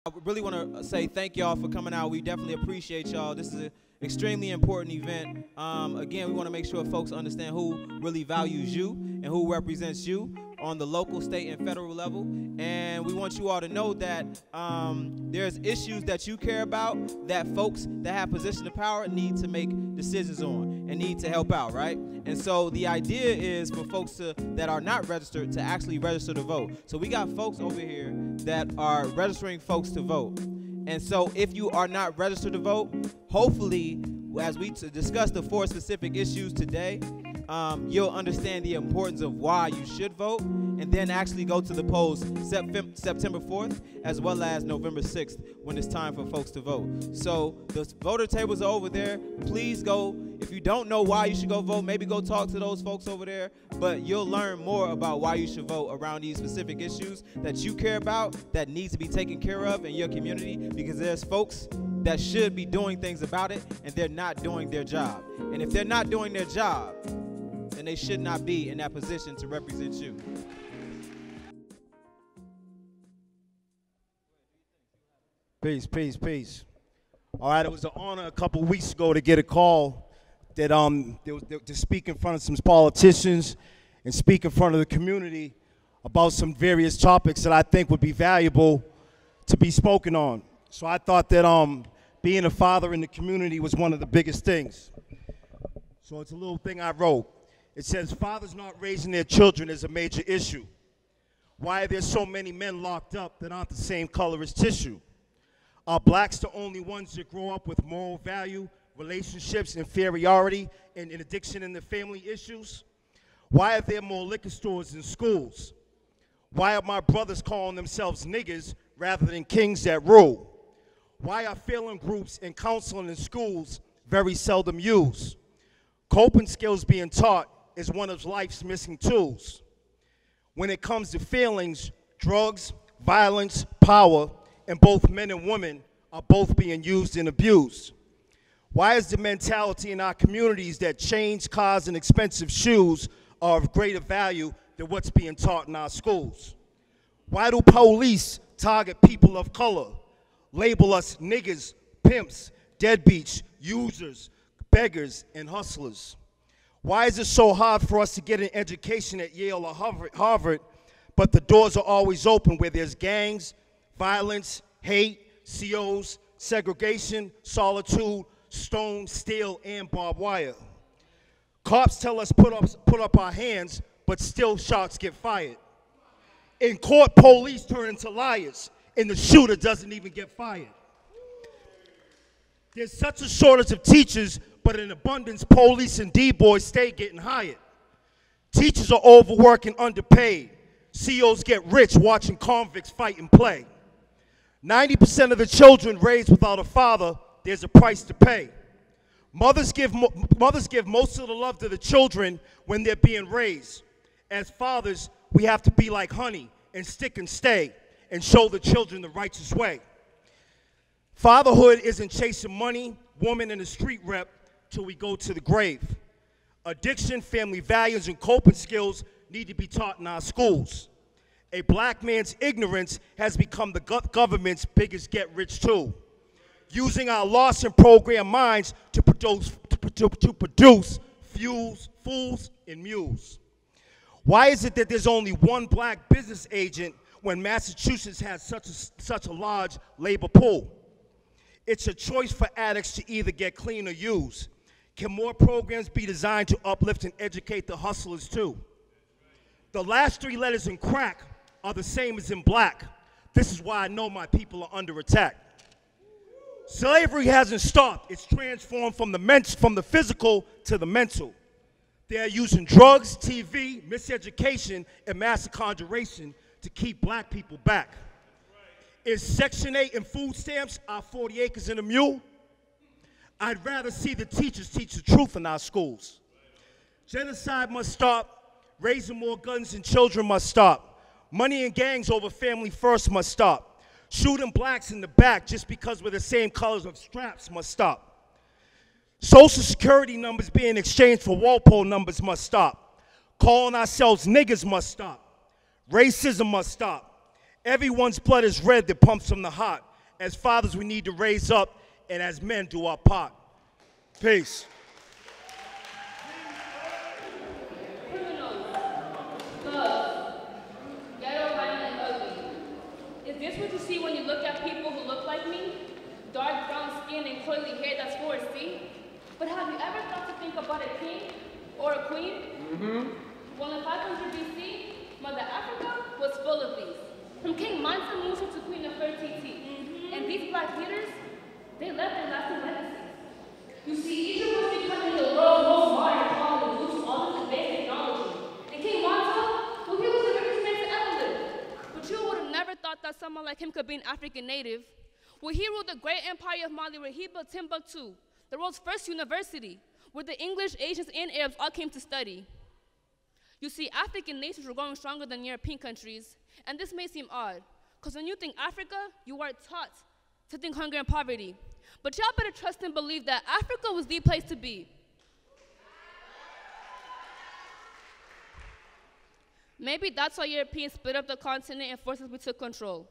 I really want to say thank y'all for coming out. We definitely appreciate y'all. This is an extremely important event. Again, we want to make sure folks understand who really values you and who represents you on the local, state, and federal level. And we want you all to know that there's issues that you care about that folks that have position of power need to make decisions on and need to help out, right? And so the idea is for folks that are not registered to actually register to vote. So we got folks over here that are registering folks to vote. And so if you are not registered to vote, hopefully, as we discuss the 4 specific issues today, you'll understand the importance of why you should vote, and then actually go to the polls September 4th as well as November 6th when it's time for folks to vote. So the voter tables are over there. Please go. If you don't know why you should go vote, maybe go talk to those folks over there, but you'll learn more about why you should vote around these specific issues that you care about that needs to be taken care of in your community, because there's folks that should be doing things about it and they're not doing their job. And if they're not doing their job, then they should not be in that position to represent you. Peace, peace, peace. All right, it was an honor a couple weeks ago to get a call that to speak in front of some politicians and speak in front of the community about some various topics that I think would be valuable to be spoken on. So I thought that being a father in the community was one of the biggest things. So it's a little thing I wrote. It says, fathers not raising their children is a major issue. Why are there so many men locked up that aren't the same color as tissue? Are blacks the only ones that grow up with moral value, relationships, inferiority, and addiction in the family issues? Why are there more liquor stores in schools? Why are my brothers calling themselves niggers rather than kings that rule? Why are failing groups and counseling in schools very seldom used? Coping skills being taught is one of life's missing tools. When it comes to feelings, drugs, violence, power, and both men and women are both being used and abused. Why is the mentality in our communities that chains, cars, and expensive shoes are of greater value than what's being taught in our schools? Why do police target people of color, label us niggas, pimps, deadbeats, users, beggars, and hustlers? Why is it so hard for us to get an education at Yale or Harvard, but the doors are always open where there's gangs, violence, hate, COs, segregation, solitude, stone, steel, and barbed wire? Cops tell us put up our hands, but still shots get fired. In court, police turn into liars, and the shooter doesn't even get fired. There's such a shortage of teachers, but in abundance, police and D-boys stay getting hired. Teachers are overworked and underpaid. COs get rich watching convicts fight and play. 90% of the children raised without a father, there's a price to pay. Mothers give most of the love to the children when they're being raised. As fathers, we have to be like honey and stick and stay and show the children the righteous way. Fatherhood isn't chasing money, woman, and a street rep till we go to the grave. Addiction, family values, and coping skills need to be taught in our schools. A black man's ignorance has become the government's biggest get-rich-tool, using our lost and programmed minds to produce fools and mules. Why is it that there's only one black business agent when Massachusetts has such a large labor pool? It's a choice for addicts to either get clean or use. Can more programs be designed to uplift and educate the hustlers too? The last 3 letters in crack are the same as in black. This is why I know my people are under attack. Slavery hasn't stopped. It's transformed from the physical to the mental. They're using drugs, TV, miseducation, and mass conjuration to keep black people back. Is Section 8 and food stamps our 40 acres and a mule? I'd rather see the teachers teach the truth in our schools. Genocide must stop. Raising more guns and children must stop. Money and gangs over family first must stop. Shooting blacks in the back just because we're the same colors of straps must stop. Social security numbers being exchanged for Walpole numbers must stop. Calling ourselves niggers must stop. Racism must stop. Everyone's blood is red that pumps from the heart. As fathers, we need to raise up, and as men, do our part. Peace. Is this what you see when you look at people who look like me? Dark brown skin and curly hair, that's for a C. But have you ever thought to think about a king or a queen? Well, in 500 BC, Mother Africa was full of these. From King Mansa Musa to Queen Nefertiti. And these black leaders, they left a lasting legacy. You see, Egypt was becoming the world's most modern colony due to all this advanced technology. And King Mansa, well, he was the richest man to ever live. But you would have never thought that someone like him could be an African native. Well, he ruled the great empire of Mali, where he built Timbuktu, the world's first university, where the English, Asians, and Arabs all came to study. You see, African nations were growing stronger than European countries, and this may seem odd, because when you think Africa, you are taught to think hunger and poverty. But y'all better trust and believe that Africa was the place to be. Maybe that's why Europeans split up the continent and forced us to take control.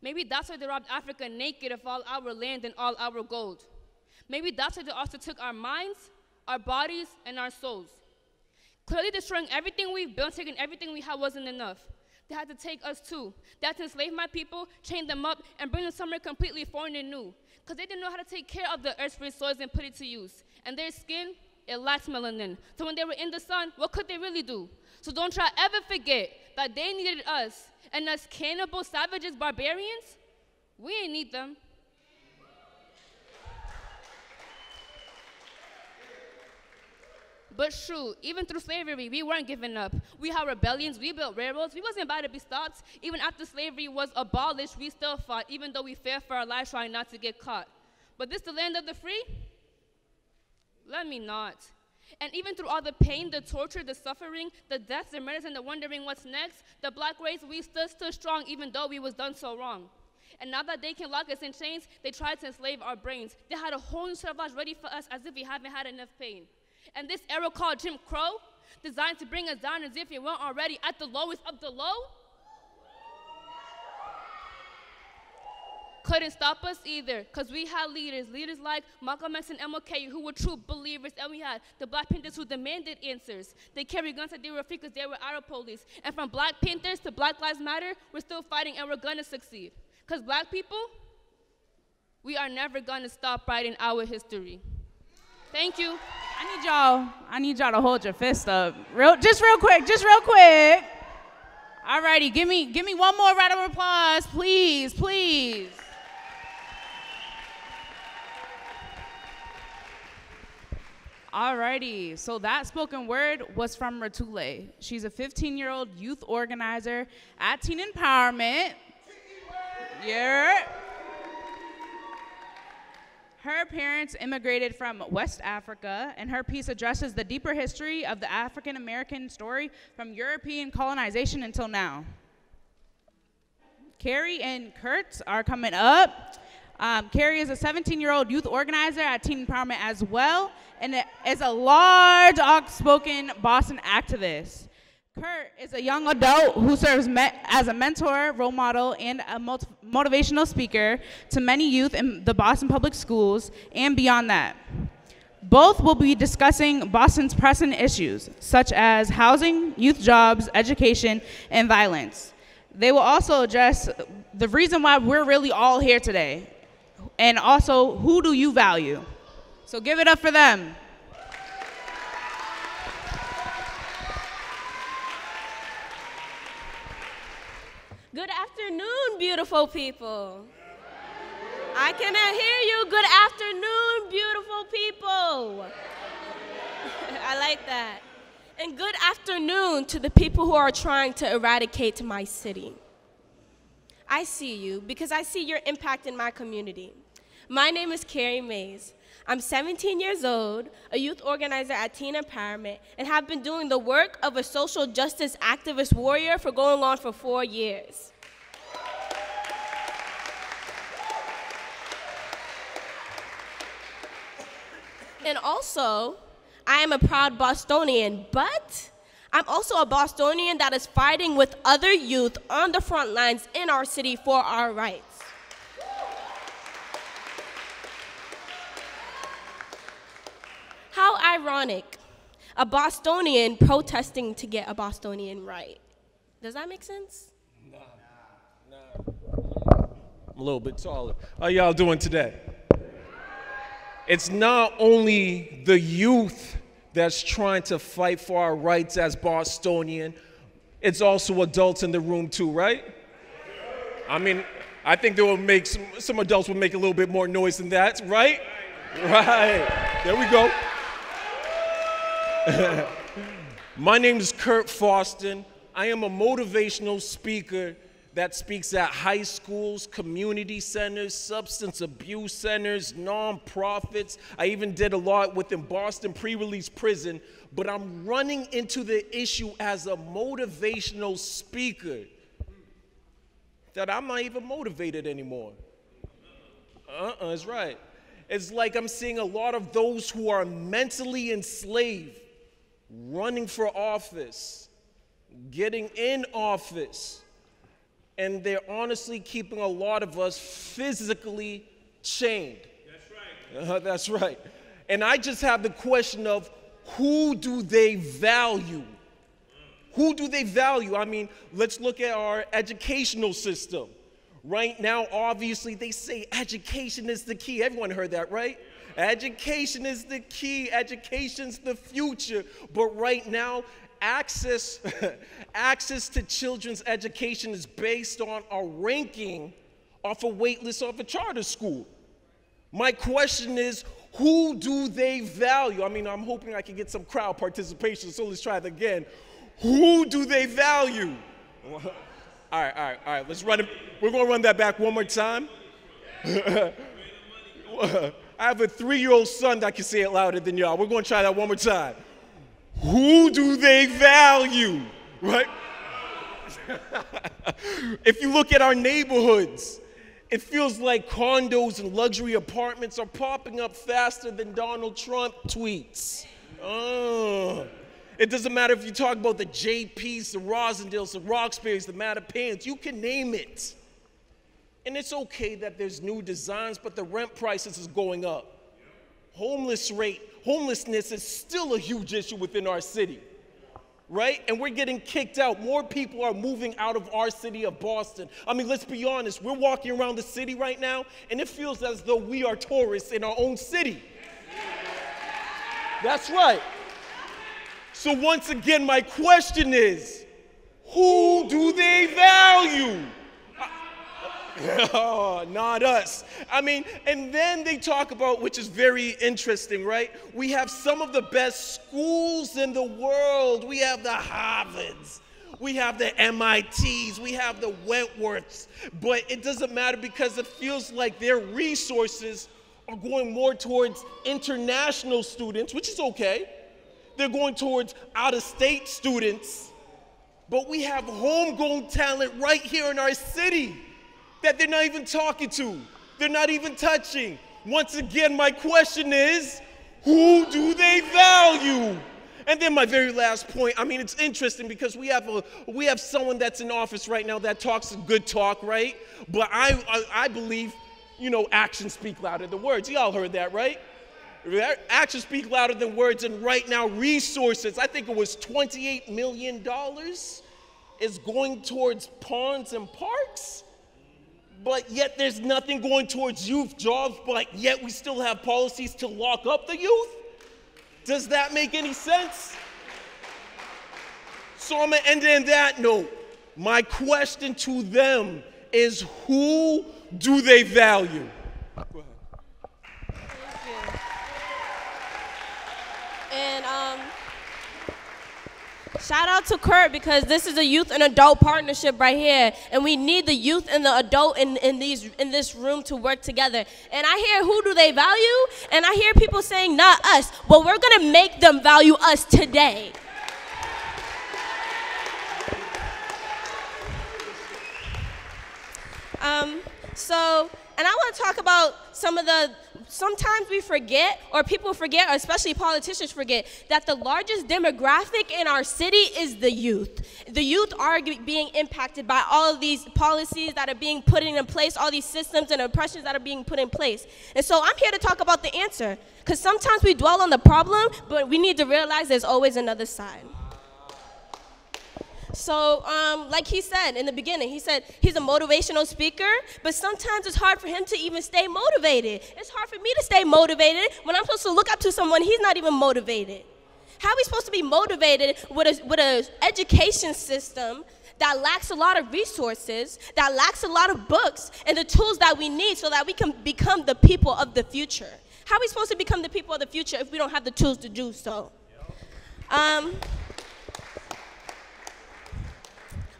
Maybe that's why they robbed Africa naked of all our land and all our gold. Maybe that's why they also took our minds, our bodies, and our souls. Clearly destroying everything we've built, taking everything we had wasn't enough. They had to take us too. They had to enslave my people, chain them up, and bring them somewhere completely foreign and new. Because they didn't know how to take care of the earth's resources and put it to use. And their skin, it lacks melanin. So when they were in the sun, what could they really do? So don't try ever forget that they needed us. And us cannibal, savages, barbarians, we ain't need them. But shoot, even through slavery, we weren't giving up. We had rebellions, we built railroads, we wasn't about to be stopped. Even after slavery was abolished, we still fought, even though we feared for our lives trying not to get caught. But this the land of the free? Let me not. And even through all the pain, the torture, the suffering, the deaths, the murders, and the wondering what's next, the black race, we stood strong even though we was done so wrong. And now that they can lock us in chains, they tried to enslave our brains. They had a whole new set of laws ready for us as if we haven't had enough pain. And this era called Jim Crow, designed to bring us down as if we weren't already at the lowest of the low, couldn't stop us either, because we had leaders like Malcolm X and MLK, who were true believers, and we had the Black Panthers who demanded answers. They carried guns like they were free because they were our police. And from Black Panthers to Black Lives Matter, we're still fighting and we're gonna succeed. Because black people, we are never gonna stop writing our history. Thank you. I need y'all to hold your fist up. Just real quick. Alrighty, give me one more round of applause, please. Alrighty, so that spoken word was from Ratoulay. She's a 15-year-old youth organizer at Teen Empowerment. Yeah. Her parents immigrated from West Africa, and her piece addresses the deeper history of the African-American story from European colonization until now. Carrie and Kurt are coming up. Carrie is a 17-year-old youth organizer at Teen Empowerment as well, and is a large, outspoken Boston activist. Kurt is a young adult who serves as a mentor, role model, and a motivational speaker to many youth in the Boston public schools and beyond that. Both will be discussing Boston's pressing issues, such as housing, youth jobs, education, and violence. They will also address the reason why we're really all here today, and also, who do you value? So give it up for them. Good afternoon, beautiful people. I cannot hear you. Good afternoon, beautiful people. I like that. And good afternoon to the people who are trying to eradicate my city. I see you because I see your impact in my community. My name is Carrie Mays. I'm 17 years old, a youth organizer at Teen Empowerment, and have been doing the work of a social justice activist warrior for going on for 4 years. And also, I am a proud Bostonian, but I'm also a Bostonian that is fighting with other youth on the front lines in our city for our rights. ironic. A Bostonian protesting to get a Bostonian right. Does that make sense? Nah. I'm a little bit taller. How y'all doing today? It's not only the youth that's trying to fight for our rights as Bostonian, it's also adults in the room too, right? I mean, I think there will make some adults will make a little bit more noise than that, right? Right. There we go. My name is Kurt Faustin. I am a motivational speaker that speaks at high schools, community centers, substance abuse centers, nonprofits. I even did a lot within Boston pre-release prison, but I'm running into the issue as a motivational speaker that I'm not even motivated anymore. That's right. It's like I'm seeing a lot of those who are mentally enslaved running for office, getting in office, and they're honestly keeping a lot of us physically chained. That's right. That's right. And I just have the question of, who do they value? Who do they value? I mean, let's look at our educational system. Right now, obviously, they say education is the key. Everyone heard that, right? Education is the key. Education's the future. But right now, access to children's education is based on a ranking off a wait list of a charter school. My question is, who do they value? I mean, I'm hoping I can get some crowd participation, so let's try it again. Who do they value? All right, let's run it. We're going to run that back one more time. I have a 3-year-old son that can say it louder than y'all. We're going to try that one more time. Who do they value, right? If you look at our neighborhoods, it feels like condos and luxury apartments are popping up faster than Donald Trump tweets. It doesn't matter if you talk about the JPs, the Rosendales, the Roxburys, the Mattapans, you can name it. And it's okay that there's new designs, but the rent prices is going up. Homelessness is still a huge issue within our city, right? And we're getting kicked out. More people are moving out of our city of Boston. I mean, let's be honest, we're walking around the city right now, and it feels as though we are tourists in our own city. That's right. So once again, my question is, who do they value? Not us. I mean, and then they talk about, which is very interesting, right? We have some of the best schools in the world. We have the Harvards. We have the MITs. We have the Wentworths. But it doesn't matter because it feels like their resources are going more towards international students, which is okay. They're going towards out-of-state students. But we have homegrown talent right here in our city that they're not even talking to. They're not even touching. Once again, my question is, who do they value? And then my very last point, I mean, it's interesting because we have someone that's in office right now that talks a good talk, right? But I believe, you know, actions speak louder than words. Y'all heard that, right? Actions speak louder than words, and right now resources, I think it was $28 million is going towards ponds and parks, but yet there's nothing going towards youth jobs, but yet we still have policies to lock up the youth? Does that make any sense? So I'm gonna end it on that note. My question to them is, who do they value? And shout out to Kurt, because this is a youth and adult partnership right here, and we need the youth and the adult in this room to work together. And I hear, who do they value? And I hear people saying, not us, but we're gonna make them value us today. So And I want to talk about sometimes we forget, or people forget, or especially politicians forget, that the largest demographic in our city is the youth. The youth are being impacted by all of these policies that are being put in place, all these systems and oppressions that are being put in place. And so I'm here to talk about the answer, because sometimes we dwell on the problem, but we need to realize there's always another side. So, like he said in the beginning, he said he's a motivational speaker, but sometimes it's hard for him to even stay motivated. It's hard for me to stay motivated when I'm supposed to look up to someone he's not even motivated. How are we supposed to be motivated with an education system that lacks a lot of resources, that lacks a lot of books, and the tools that we need so that we can become the people of the future? How are we supposed to become the people of the future if we don't have the tools to do so?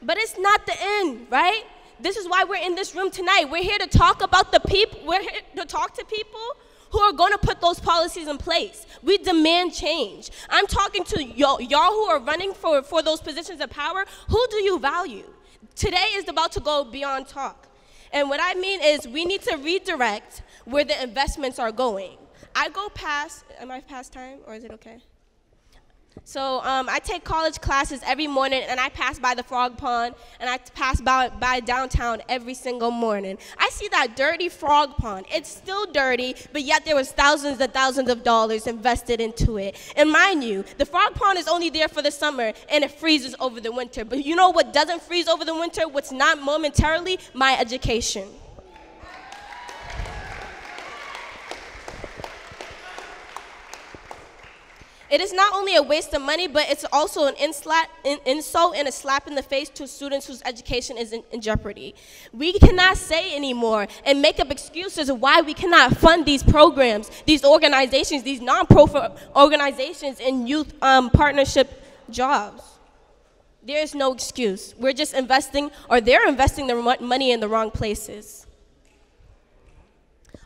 But it's not the end, right? This is why we're in this room tonight. We're here to talk about the people. We're here to talk to people who are going to put those policies in place. We demand change. I'm talking to y'all who are running for those positions of power. Who do you value? Today is about to go beyond talk. And what I mean is we need to redirect where the investments are going. I go past, am I past time or is it okay? So I take college classes every morning, and I pass by the frog pond, and I pass by downtown every single morning. I see that dirty frog pond. It's still dirty, but yet there was thousands and thousands of dollars invested into it. And mind you, the frog pond is only there for the summer, and it freezes over the winter. But you know what doesn't freeze over the winter? What's not momentarily? My education. It is not only a waste of money, but it's also an insult and a slap in the face to students whose education is in jeopardy. We cannot say anymore and make up excuses of why we cannot fund these programs, these organizations, these non-profit organizations and youth partnership jobs. There is no excuse. We're just investing, or they're investing their money in the wrong places.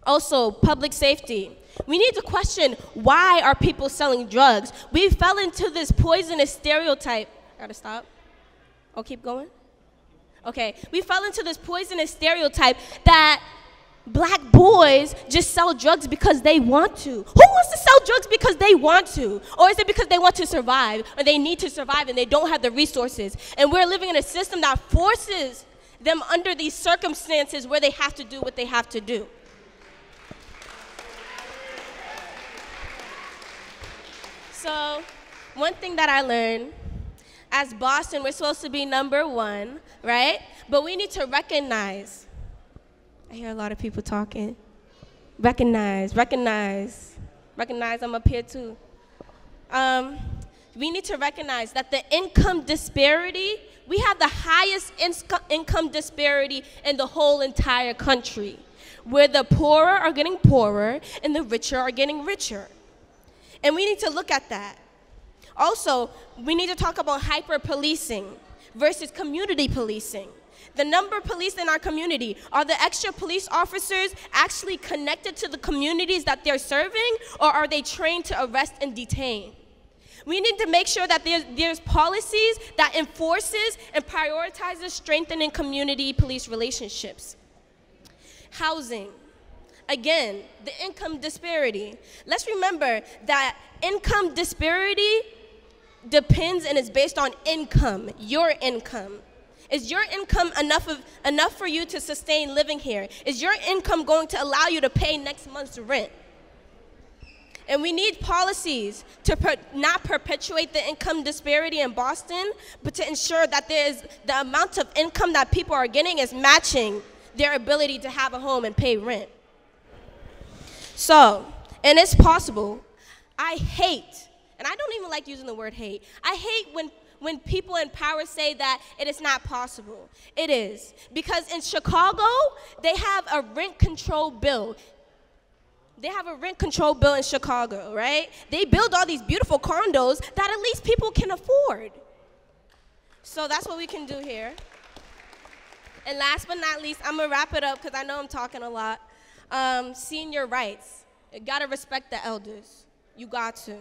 Also, public safety. We need to question, why are people selling drugs? We fell into this poisonous stereotype. Gotta stop. Oh, keep going? Okay. We fell into this poisonous stereotype that black boys just sell drugs because they want to. Who wants to sell drugs because they want to? Or is it because they want to survive, or they need to survive and they don't have the resources? And we're living in a system that forces them under these circumstances where they have to do what they have to do. So, one thing that I learned, as Boston, we're supposed to be #1, right? But we need to recognize. I hear a lot of people talking. Recognize, I'm up here too. We need to recognize that the income disparity, we have the highest income disparity in the whole entire country, where the poorer are getting poorer and the richer are getting richer. And we need to look at that. Also, we need to talk about hyper-policing versus community policing. The number of police in our community, are the extra police officers actually connected to the communities that they're serving, or are they trained to arrest and detain? We need to make sure that there's policies that enforces and prioritizes strengthening community police relationships. Housing. Again, the income disparity. Let's remember that income disparity depends and is based on income, your income. Is your income enough for you to sustain living here? Is your income going to allow you to pay next month's rent? And we need policies to not perpetuate the income disparity in Boston, but to ensure that the amount of income that people are getting is matching their ability to have a home and pay rent. So, and it's possible. I hate, and I don't even like using the word hate. I hate when people in power say that it is not possible. It is. Because in Chicago, they have a rent control bill. They have a rent control bill in Chicago, right? They build all these beautiful condos that at least people can afford. So that's what we can do here. And last but not least, I'm going to wrap it up because I know I'm talking a lot. Senior rights. You gotta respect the elders. You got to.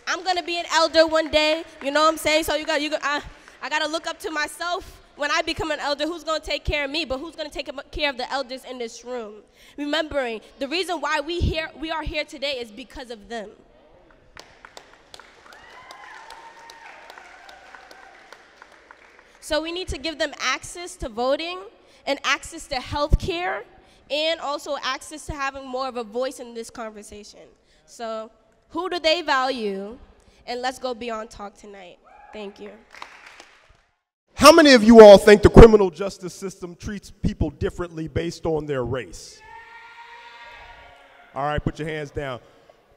I'm gonna be an elder one day. You know what I'm saying? So I gotta look up to myself when I become an elder, who's going to take care of me, but who's going to take care of the elders in this room? Remembering the reason why we are here today is because of them. So we need to give them access to voting and access to health care and also access to having more of a voice in this conversation. So who do they value? And let's go beyond talk tonight. Thank you. How many of you all think the criminal justice system treats people differently based on their race? All right, put your hands down.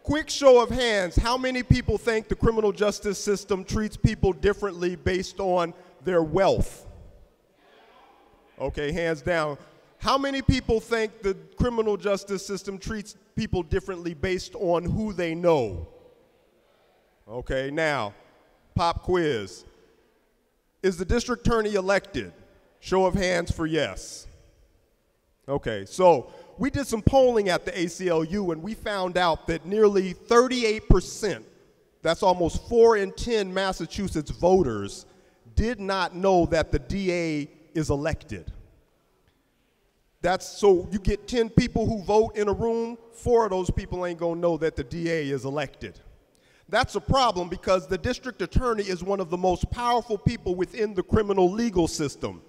Quick show of hands, how many people think the criminal justice system treats people differently based on their wealth? Okay, hands down. How many people think the criminal justice system treats people differently based on who they know? Okay, now, pop quiz. Is the district attorney elected? Show of hands for yes. Okay, so we did some polling at the ACLU and we found out that nearly 38%, that's almost 4 in 10 Massachusetts voters, did not know that the DA is elected. So you get 10 people who vote in a room, 4 of those people ain't gonna know that the DA is elected. That's a problem because the district attorney is one of the most powerful people within the criminal legal system.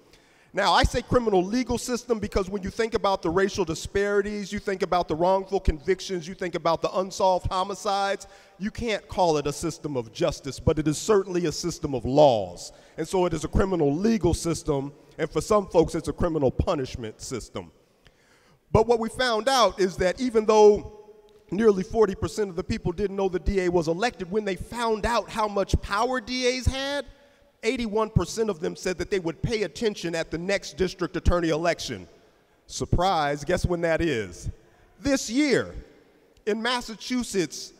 Now, I say criminal legal system because when you think about the racial disparities, you think about the wrongful convictions, you think about the unsolved homicides, you can't call it a system of justice, but it is certainly a system of laws. And so it is a criminal legal system, and for some folks, it's a criminal punishment system. But what we found out is that even though nearly 40% of the people didn't know the DA was elected, when they found out how much power DAs had, 81% of them said that they would pay attention at the next district attorney election. Surprise, guess when that is? This year. In Massachusetts,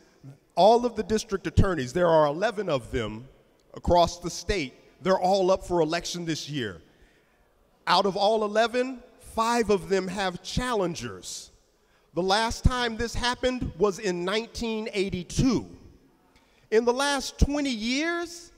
all of the district attorneys, there are 11 of them across the state, they're all up for election this year. Out of all 11, 5 of them have challengers. The last time this happened was in 1982. In the last 20 years,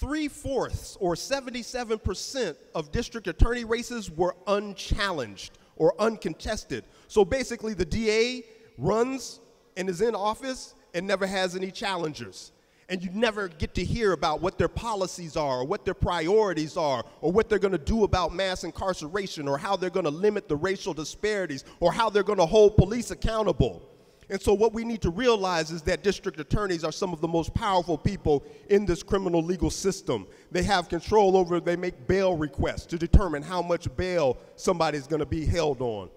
3/4 or 77% of district attorney races were unchallenged or uncontested. So basically the DA runs and is in office and never has any challengers. And you never get to hear about what their policies are or what their priorities are or what they're gonna do about mass incarceration or how they're gonna limit the racial disparities or how they're gonna hold police accountable. And so what we need to realize is that district attorneys are some of the most powerful people in this criminal legal system. They have control over, they make bail requests to determine how much bail somebody's gonna be held on.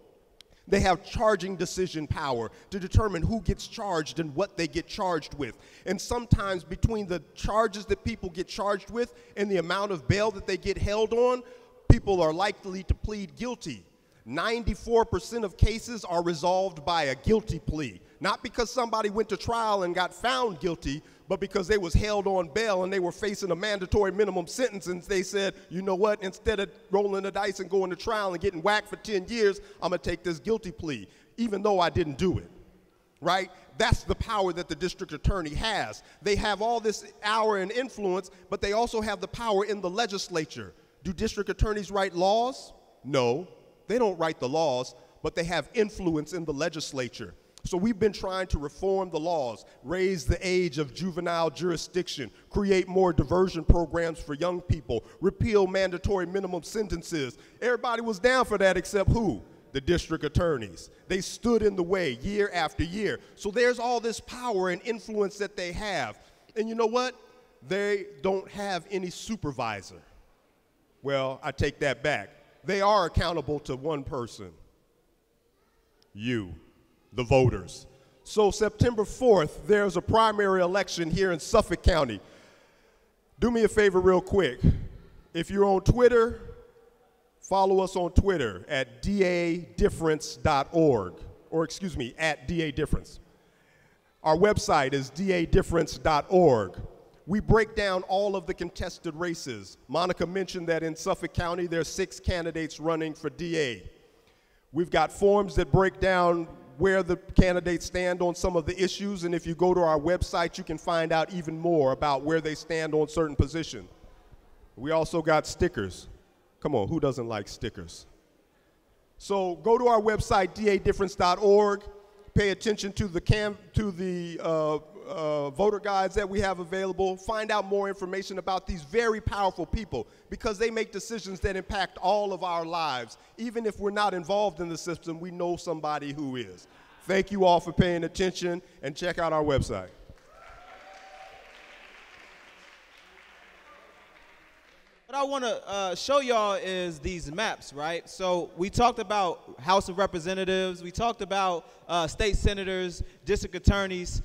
They have charging decision power to determine who gets charged and what they get charged with. And sometimes between the charges that people get charged with and the amount of bail that they get held on, people are likely to plead guilty. 94% of cases are resolved by a guilty plea. Not because somebody went to trial and got found guilty, but because they was held on bail and they were facing a mandatory minimum sentence and they said, you know what, instead of rolling the dice and going to trial and getting whacked for 10 years, I'm gonna take this guilty plea, even though I didn't do it, right? That's the power that the district attorney has. They have all this power and influence, but they also have the power in the legislature. Do district attorneys write laws? No, they don't write the laws, but they have influence in the legislature. So we've been trying to reform the laws, raise the age of juvenile jurisdiction, create more diversion programs for young people, repeal mandatory minimum sentences. Everybody was down for that except who? The district attorneys. They stood in the way year after year. So there's all this power and influence that they have. And you know what? They don't have any supervisor. Well, I take that back. They are accountable to one person, you, the voters. So September 4th, there's a primary election here in Suffolk County. Do me a favor real quick. If you're on Twitter, follow us on Twitter at dadifference.org, or excuse me, at dadifference. Our website is dadifference.org. We break down all of the contested races. Monica mentioned that in Suffolk County, there's 6 candidates running for DA. We've got forms that break down where the candidates stand on some of the issues, and if you go to our website, you can find out even more about where they stand on certain positions. We also got stickers. Come on, who doesn't like stickers? So go to our website, dadifference.org. Pay attention to the voter guides that we have available. Find out more information about these very powerful people, because they make decisions that impact all of our lives. Even if we're not involved in the system, we know somebody who is. Thank you all for paying attention, and check out our website. What I want to show y'all is these maps, right? So we talked about House of Representatives, we talked about state senators, district attorneys.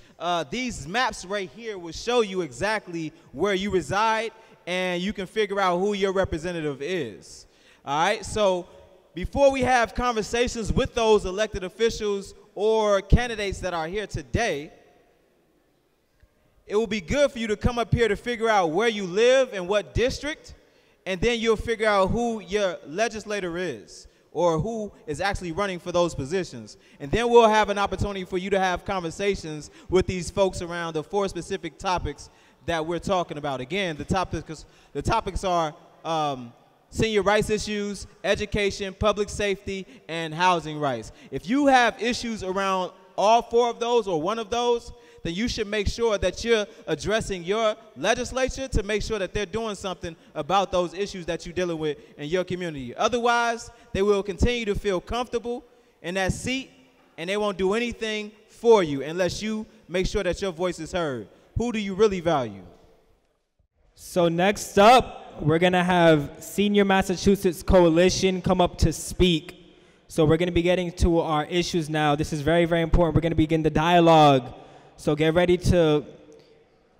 These maps right here will show you exactly where you reside, and you can figure out who your representative is. All right, so before we have conversations with those elected officials or candidates that are here today, it will be good for you to come up here to figure out where you live and what district, and then you'll figure out who your legislator is or who is actually running for those positions. And then we'll have an opportunity for you to have conversations with these folks around the 4 specific topics that we're talking about. Again, the topics are senior rights issues, education, public safety, and housing rights. If you have issues around all 4 of those or one of those, then you should make sure that you're addressing your legislature to make sure that they're doing something about those issues that you're dealing with in your community. Otherwise, they will continue to feel comfortable in that seat, and they won't do anything for you unless you make sure that your voice is heard. Who do you really value? So next up, we're going to have Senior Massachusetts Coalition come up to speak. So we're going to be getting to our issues now. This is very, very important. We're going to begin the dialogue. So get ready to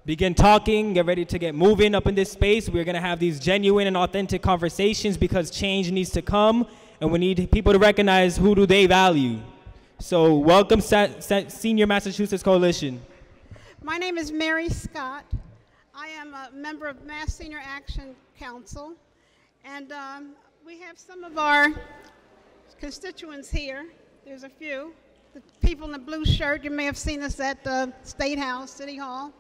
begin talking, get ready to get moving up in this space. We're going to have these genuine and authentic conversations because change needs to come, and we need people to recognize who do they value. So welcome, Senior Massachusetts Coalition. My name is Mary Scott. I am a member of Mass Senior Action Council, and we have some of our constituents here. There's a few. The people in the blue shirt, you may have seen us at the State House, City Hall.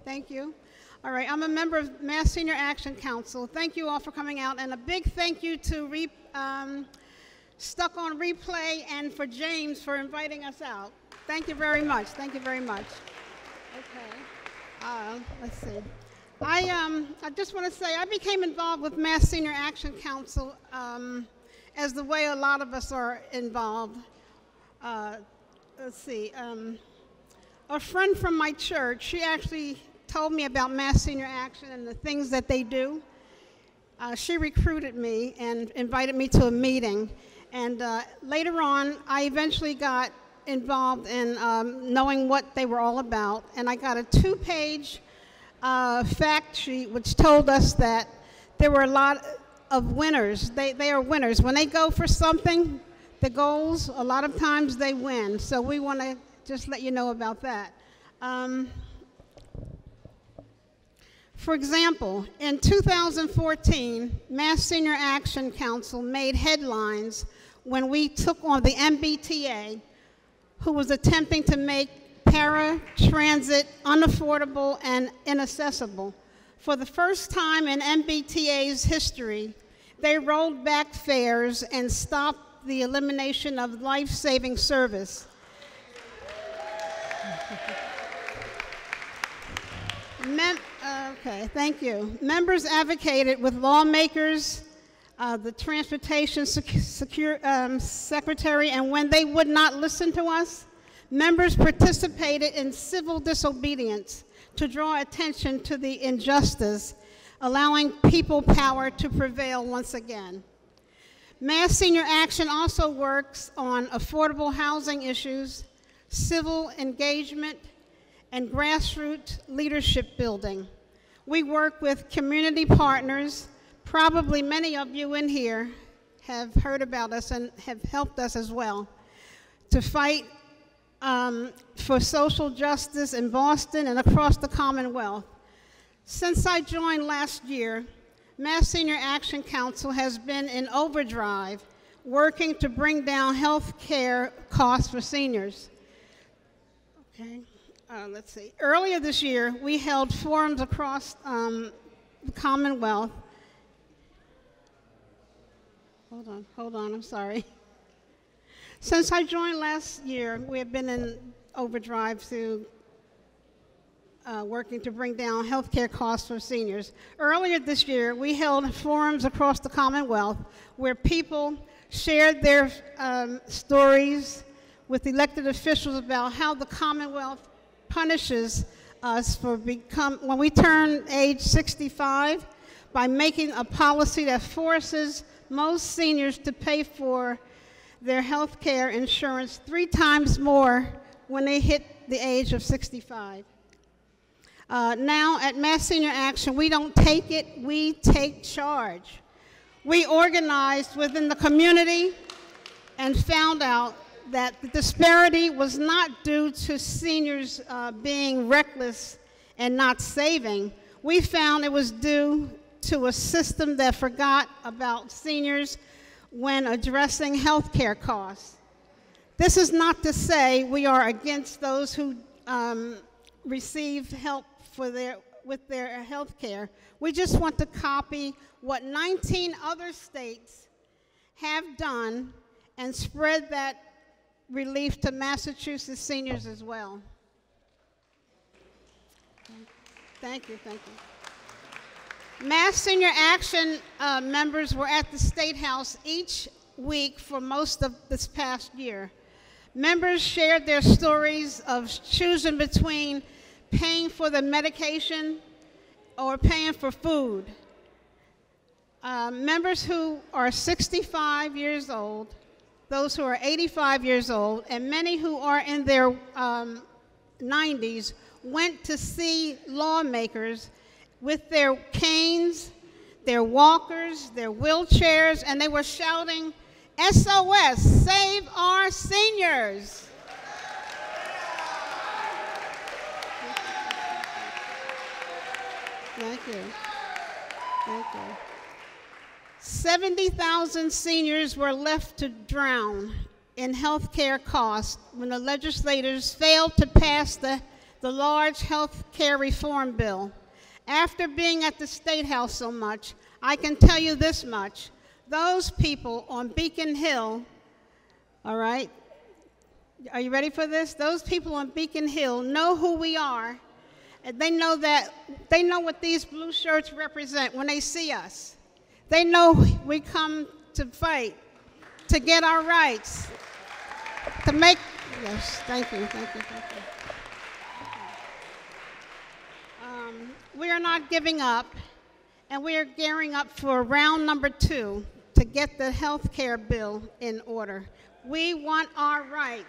Thank you. All right, I'm a member of Mass Senior Action Council. Thank you all for coming out, and a big thank you to StuckOnReplay and for James for inviting us out. Thank you very much. Thank you very much. Okay. Let's see. I just want to say I became involved with Mass Senior Action Council as the way a lot of us are involved. Let's see, a friend from my church, she actually told me about Mass Senior Action and the things that they do. She recruited me and invited me to a meeting. And later on, I eventually got involved in knowing what they were all about. And I got a 2-page fact sheet which told us that there were a lot of winners. They are winners. When they go for something, the goals, a lot of times they win. So we want to just let you know about that. For example, in 2014, Mass Senior Action Council made headlines when we took on the MBTA, who was attempting to make paratransit unaffordable and inaccessible. For the first time in MBTA's history, they rolled back fares and stopped the elimination of life-saving service. Okay, thank you. Members advocated with lawmakers, the Transportation Secretary, and when they would not listen to us, members participated in civil disobedience to draw attention to the injustice, allowing people power to prevail once again. Mass Senior Action also works on affordable housing issues, civil engagement, and grassroots leadership building. We work with community partners. Probably many of you in here have heard about us and have helped us as well to fight for social justice in Boston and across the Commonwealth. Since I joined last year, Mass Senior Action Council has been in overdrive, working to bring down health care costs for seniors. Okay, let's see. Earlier this year, we held forums across the Commonwealth hold on, I'm sorry. Since I joined last year, we have been in overdrive through working to bring down healthcare costs for seniors. Earlier this year, we held forums across the Commonwealth where people shared their stories with elected officials about how the Commonwealth punishes us for when we turn age 65 by making a policy that forces most seniors to pay for their health care insurance 3 times more when they hit the age of 65. Now at Mass Senior Action, we don't take it, we take charge. We organized within the community and found out that the disparity was not due to seniors being reckless and not saving. We found it was due to a system that forgot about seniors when addressing health care costs. This is not to say we are against those who receive help with their health care. We just want to copy what 19 other states have done and spread that relief to Massachusetts seniors as well. Thank you, thank you. Mass Senior Action members were at the State House each week for most of this past year. Members shared their stories of choosing between paying for the medication or paying for food. Members who are 65 years old, those who are 85 years old, and many who are in their 90s went to see lawmakers with their canes, their walkers, their wheelchairs, and they were shouting, SOS, save our seniors. Thank you. Thank you. 70,000 seniors were left to drown in health care costs when the legislators failed to pass the large health care reform bill. After being at the State House so much, I can tell you this much. Those people on Beacon Hill, all right, are you ready for this? Those people on Beacon Hill know who we are, and they know what these blue shirts represent when they see us. They know we come to fight, to get our rights, to make, yes, thank you, thank you, thank you. We are not giving up, and we are gearing up for round number 2 to get the health care bill in order. We want our rights.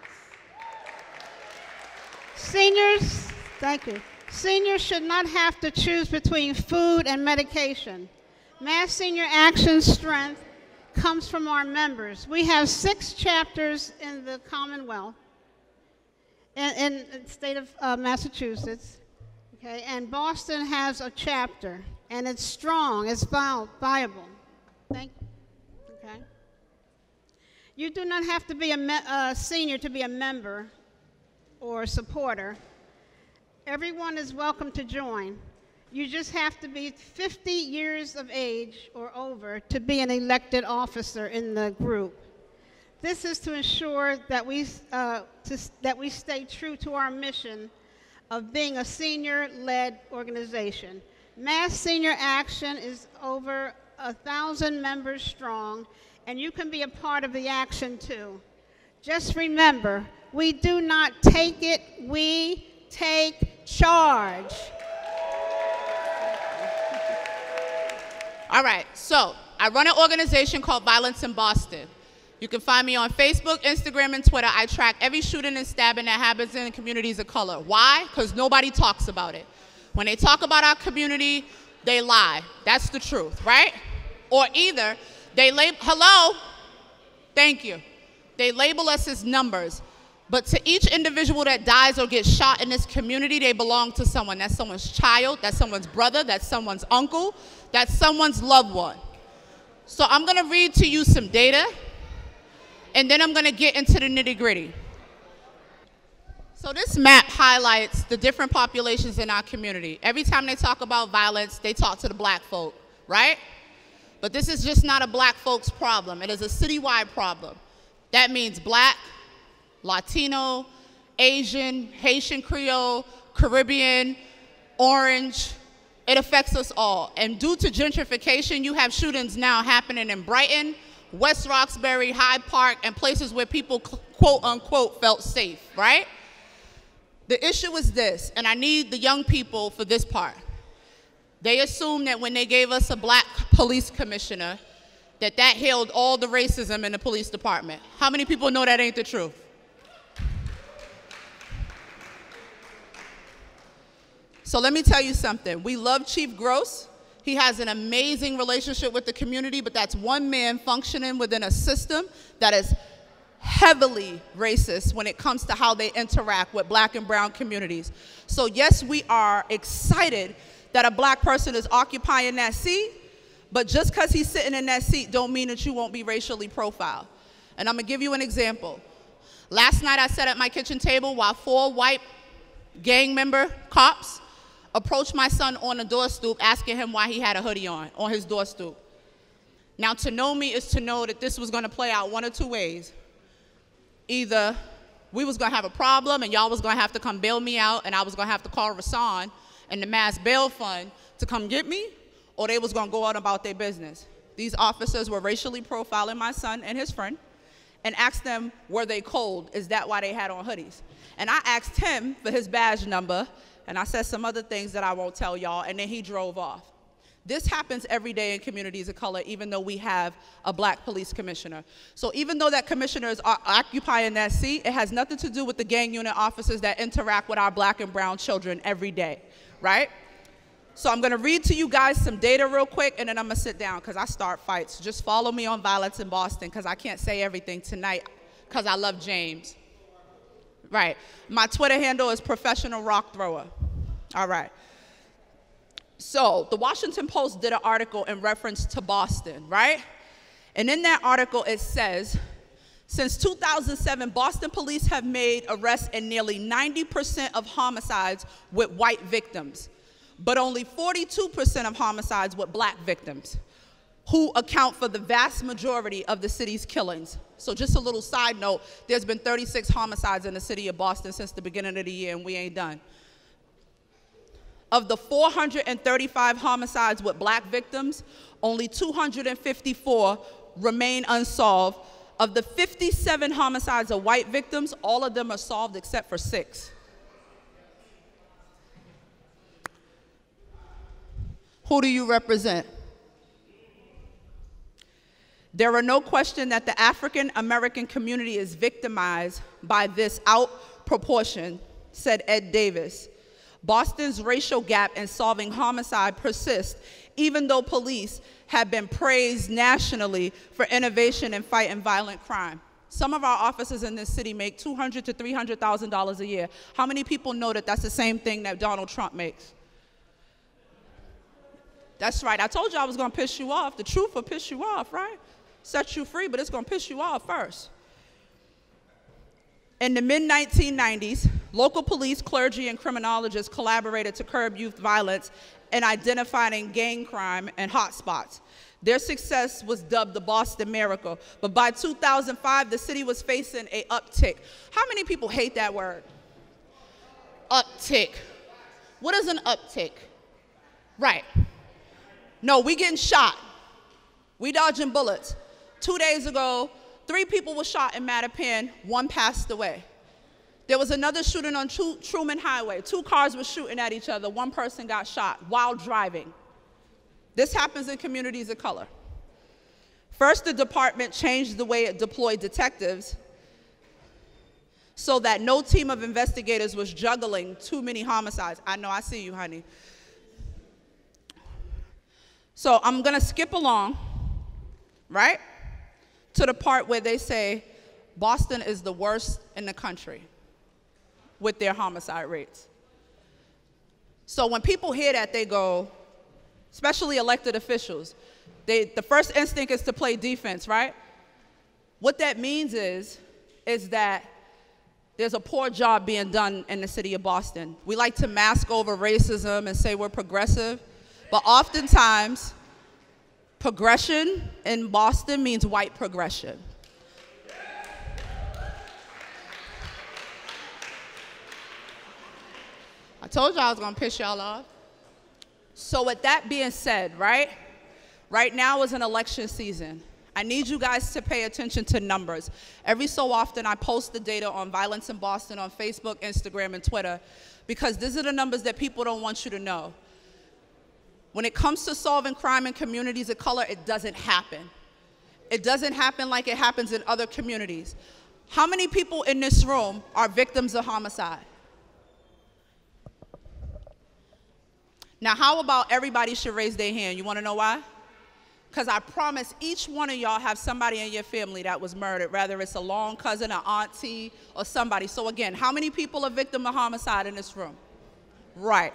Seniors, thank you. Seniors should not have to choose between food and medication. Mass Senior Action's strength comes from our members. We have 6 chapters in the Commonwealth, in the state of Massachusetts. Okay, and Boston has a chapter, and it's strong, it's viable. Thank you. Okay. You do not have to be a senior to be a member or a supporter. Everyone is welcome to join. You just have to be 50 years of age or over to be an elected officer in the group. This is to ensure that we stay true to our mission of being a senior-led organization. Mass Senior Action is over 1,000 members strong, and you can be a part of the action too. Just remember, we do not take it, we take charge. All right, so I run an organization called Violence in Boston. You can find me on Facebook, Instagram, and Twitter. I track every shooting and stabbing that happens in communities of color. Why? Because nobody talks about it. When they talk about our community, they lie. That's the truth, right? Or either they label, hello, thank you. They label us as numbers. But to each individual that dies or gets shot in this community, they belong to someone. That's someone's child, that's someone's brother, that's someone's uncle, that's someone's loved one. So I'm gonna read to you some data, and then I'm gonna get into the nitty-gritty. So this map highlights the different populations in our community. Every time they talk about violence, they talk to the black folk, right? But this is just not a black folks problem. It is a citywide problem. That means black, Latino, Asian, Haitian Creole, Caribbean, orange. It affects us all. And due to gentrification, you have shootings now happening in Brighton, West Roxbury, Hyde Park, and places where people, quote unquote, felt safe, right? The issue is this, and I need the young people for this part. They assume that when they gave us a black police commissioner, that healed all the racism in the police department. How many people know that ain't the truth? So let me tell you something. We love Chief Gross. He has an amazing relationship with the community, but that's one man functioning within a system that is heavily racist when it comes to how they interact with black and brown communities. So yes, we are excited that a black person is occupying that seat, but just because he's sitting in that seat don't mean that you won't be racially profiled. And I'm gonna give you an example. Last night I sat at my kitchen table while 4 white gang member cops approached my son on a door stoop asking him why he had a hoodie on his door stoop. Now to know me is to know that this was gonna play out one of 2 ways. Either we was gonna have a problem and y'all was gonna have to come bail me out and I was gonna have to call Rahsaan and the mass bail fund to come get me, or they was gonna go on about their business. These officers were racially profiling my son and his friend and asked them, were they cold? Is that why they had on hoodies? And I asked him for his badge number, and I said some other things that I won't tell y'all, and then he drove off. This happens every day in communities of color, even though we have a black police commissioner. So even though that commissioner is occupying that seat, it has nothing to do with the gang unit officers that interact with our black and brown children every day, right? So I'm gonna read to you guys some data real quick, and then I'm gonna sit down, because I start fights. Just follow me on Violence in Boston, because I can't say everything tonight, because I love James. Right, my Twitter handle is Professional Rock Thrower. All right. So the Washington Post did an article in reference to Boston, right? And in that article it says, since 2007, Boston police have made arrests in nearly 90% of homicides with white victims, but only 42% of homicides with black victims, who account for the vast majority of the city's killings. So just a little side note, there's been 36 homicides in the city of Boston since the beginning of the year, and we ain't done. Of the 435 homicides with black victims, only 254 remain unsolved. Of the 57 homicides of white victims, all of them are solved except for 6. Who do you represent? There are no question that the African American community is victimized by this out proportion, said Ed Davis. Boston's racial gap in solving homicide persists, even though police have been praised nationally for innovation in fighting violent crime. Some of our officers in this city make $200,000 to $300,000 a year. How many people know that that's the same thing that Donald Trump makes? That's right, I told you I was gonna piss you off. The truth will piss you off, right? Set you free, but it's gonna piss you off first. In the mid-1990s, local police, clergy, and criminologists collaborated to curb youth violence and identifying gang crime and hotspots. Their success was dubbed the Boston Miracle, but by 2005, the city was facing an uptick. How many people hate that word? Uptick. What is an uptick? Right. No, we getting shot. We dodging bullets. 2 days ago, 3 people were shot in Mattapan, 1 passed away. There was another shooting on Truman Highway. 2 cars were shooting at each other. 1 person got shot while driving. This happens in communities of color. First, the department changed the way it deployed detectives so that no team of investigators was juggling too many homicides. I know, I see you, honey. So I'm gonna skip along, right, to the part where they say Boston is the worst in the country with their homicide rates. So when people hear that, they go, especially elected officials, the first instinct is to play defense, right? What that means is that there's a poor job being done in the city of Boston. We like to mask over racism and say we're progressive, but oftentimes, Progression in Boston means white progression. I told y'all I was gonna piss y'all off. So with that being said, right now is an election season. I need you guys to pay attention to numbers. Every so often I post the data on violence in Boston on Facebook, Instagram, and Twitter, because these are the numbers that people don't want you to know. When it comes to solving crime in communities of color, it doesn't happen. It doesn't happen like it happens in other communities. How many people in this room are victims of homicide? Now, how about everybody should raise their hand? You want to know why? Because I promise each one of y'all have somebody in your family that was murdered, whether it's a long cousin, an auntie, or somebody. So again, how many people are victim of homicide in this room? Right.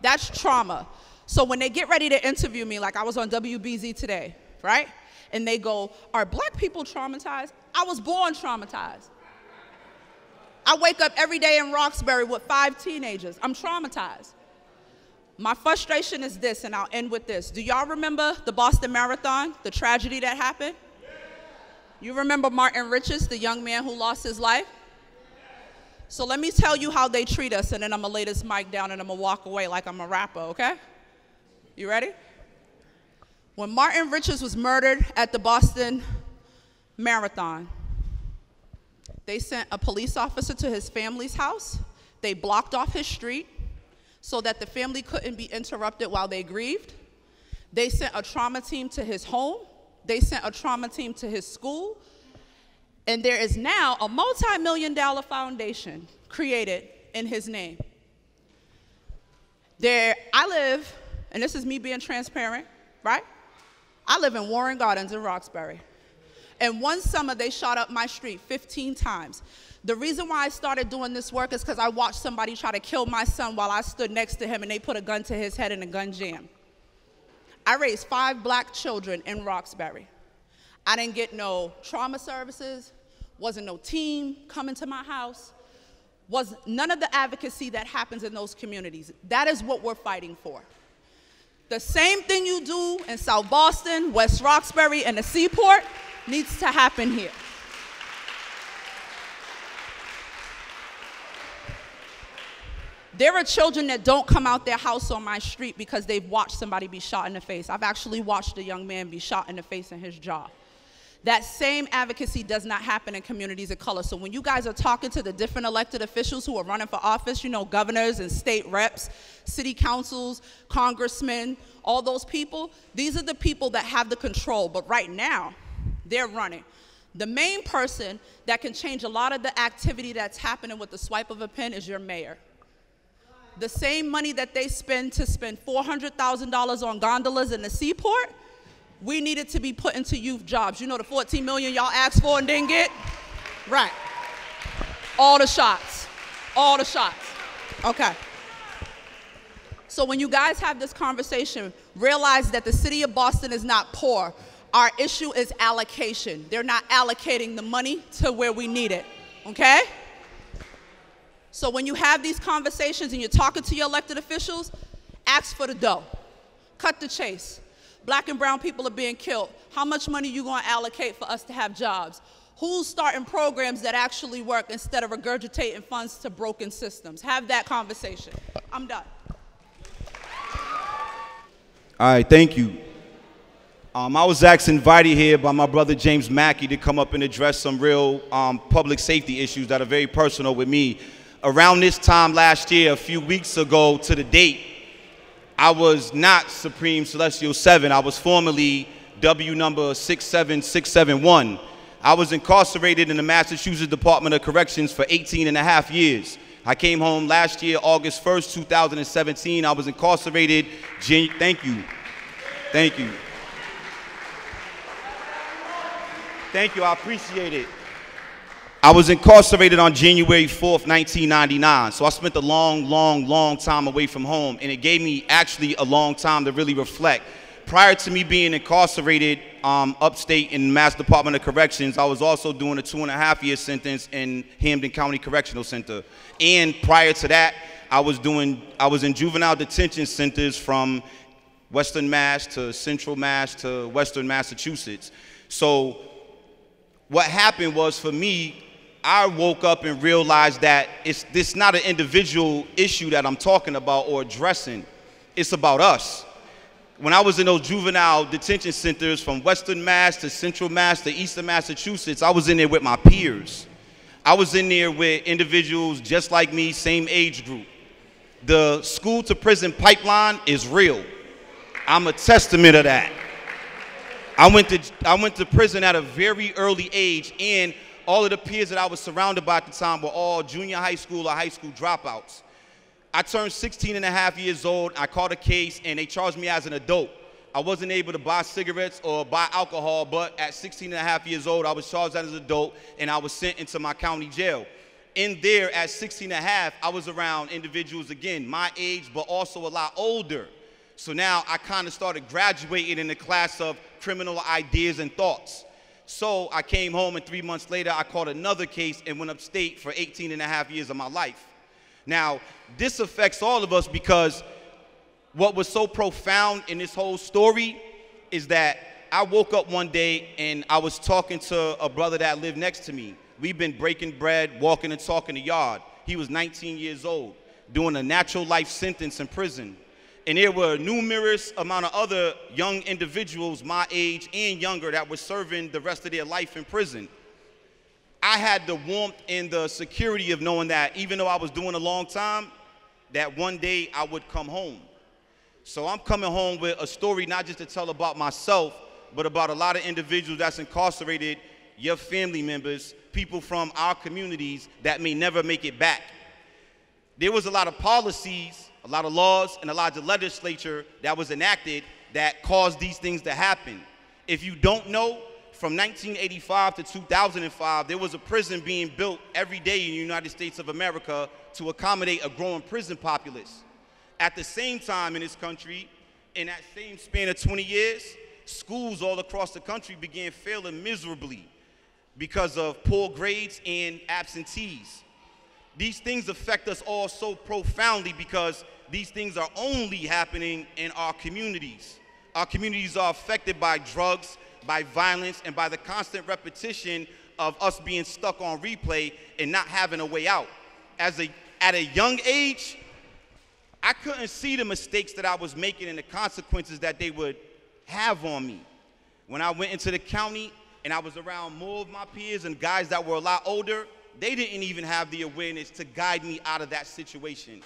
That's trauma. So when they get ready to interview me, like I was on WBZ today, right? And they go, are black people traumatized? I was born traumatized. I wake up every day in Roxbury with 5 teenagers. I'm traumatized. My frustration is this, and I'll end with this. Do y'all remember the Boston Marathon, the tragedy that happened? You remember Martin Riches, the young man who lost his life? So let me tell you how they treat us, and then I'm gonna lay this mic down and I'm gonna walk away like I'm a rapper, okay? You ready? When Martin Riches was murdered at the Boston Marathon, they sent a police officer to his family's house. They blocked off his street so that the family couldn't be interrupted while they grieved. They sent a trauma team to his home. They sent a trauma team to his school. And there is now a multi-million-dollar foundation created in his name. I live, and this is me being transparent, right? I live in Warren Gardens in Roxbury. And one summer, they shot up my street 15 times. The reason why I started doing this work is because I watched somebody try to kill my son while I stood next to him, and they put a gun to his head and a gun jam. I raised 5 black children in Roxbury. I didn't get no trauma services, wasn't no team coming to my house, was none of the advocacy that happens in those communities. That is what we're fighting for. The same thing you do in South Boston, West Roxbury, and the Seaport needs to happen here. There are children that don't come out their house on my street because they've watched somebody be shot in the face. I've actually watched a young man be shot in the face in his jaw. That same advocacy does not happen in communities of color. So when you guys are talking to the different elected officials who are running for office, you know, governors and state reps, city councils, congressmen, all those people, these are the people that have the control. But right now, they're running. The main person that can change a lot of the activity that's happening with the swipe of a pen is your mayor. The same money that they spend to spend $400,000 on gondolas in the Seaport, we needed to be put into youth jobs. You know the 14 million y'all asked for and didn't get? Right. All the shots. All the shots. Okay. So when you guys have this conversation, realize that the city of Boston is not poor. Our issue is allocation. They're not allocating the money to where we need it, okay? So when you have these conversations and you're talking to your elected officials, ask for the dough. Cut the chase. Black and brown people are being killed. How much money are you going to allocate for us to have jobs? Who's starting programs that actually work instead of regurgitating funds to broken systems? Have that conversation. I'm done. All right, thank you. I was actually invited here by my brother James Mackey to come up and address some real public safety issues that are very personal with me. Around this time last year, a few weeks ago to the date, I was not Supreme Celestial 7. I was formerly W number 67671. I was incarcerated in the Massachusetts Department of Corrections for 18.5 years. I came home last year, August 1st, 2017. I was incarcerated. Thank you. Thank you. Thank you, I appreciate it. I was incarcerated on January 4th, 1999. So I spent a long time away from home, and it gave me actually a long time to really reflect. Prior to me being incarcerated upstate in the Mass Department of Corrections, I was also doing a 2.5-year sentence in Hampden County Correctional Center. And prior to that, I was in juvenile detention centers from Western Mass to Central Mass to Western Massachusetts. So what happened was, for me, I woke up and realized that this not an individual issue that I'm talking about or addressing. It's about us. When I was in those juvenile detention centers from Western Mass to Central Mass to Eastern Massachusetts, I was in there with my peers. I was in there with individuals just like me, same age group. The school to prison pipeline is real. I'm a testament of that. I went to prison at a very early age, and all of the peers that I was surrounded by at the time were all junior high school or high school dropouts. I turned 16 and a half years old. I caught a case, and they charged me as an adult. I wasn't able to buy cigarettes or buy alcohol, but at 16 and a half years old, I was charged as an adult, and I was sent into my county jail. In there, at 16 and a half, I was around individuals, again, my age, but also a lot older. So now I kind of started graduating in the class of criminal ideas and thoughts. So I came home, and 3 months later, I caught another case and went upstate for 18 and a half years of my life. Now, this affects all of us, because what was so profound in this whole story is that I woke up one day and I was talking to a brother that lived next to me. We've been breaking bread, walking and talking the yard. He was 19 years old, doing a natural life sentence in prison. And there were numerous amount of other young individuals my age and younger that were serving the rest of their life in prison. I had the warmth and the security of knowing that even though I was doing a long time, that one day I would come home. So I'm coming home with a story not just to tell about myself, but about a lot of individuals that's incarcerated, your family members, people from our communities that may never make it back. There was a lot of policies, a lot of laws, and a lot of legislature that was enacted that caused these things to happen. If you don't know, from 1985 to 2005, there was a prison being built every day in the United States of America to accommodate a growing prison populace. At the same time in this country, in that same span of 20 years, schools all across the country began failing miserably because of poor grades and absentees. These things affect us all so profoundly because these things are only happening in our communities. Our communities are affected by drugs, by violence, and by the constant repetition of us being stuck on replay and not having a way out. At a young age, I couldn't see the mistakes that I was making and the consequences that they would have on me. When I went into the county and I was around more of my peers and guys that were a lot older, they didn't even have the awareness to guide me out of that situation.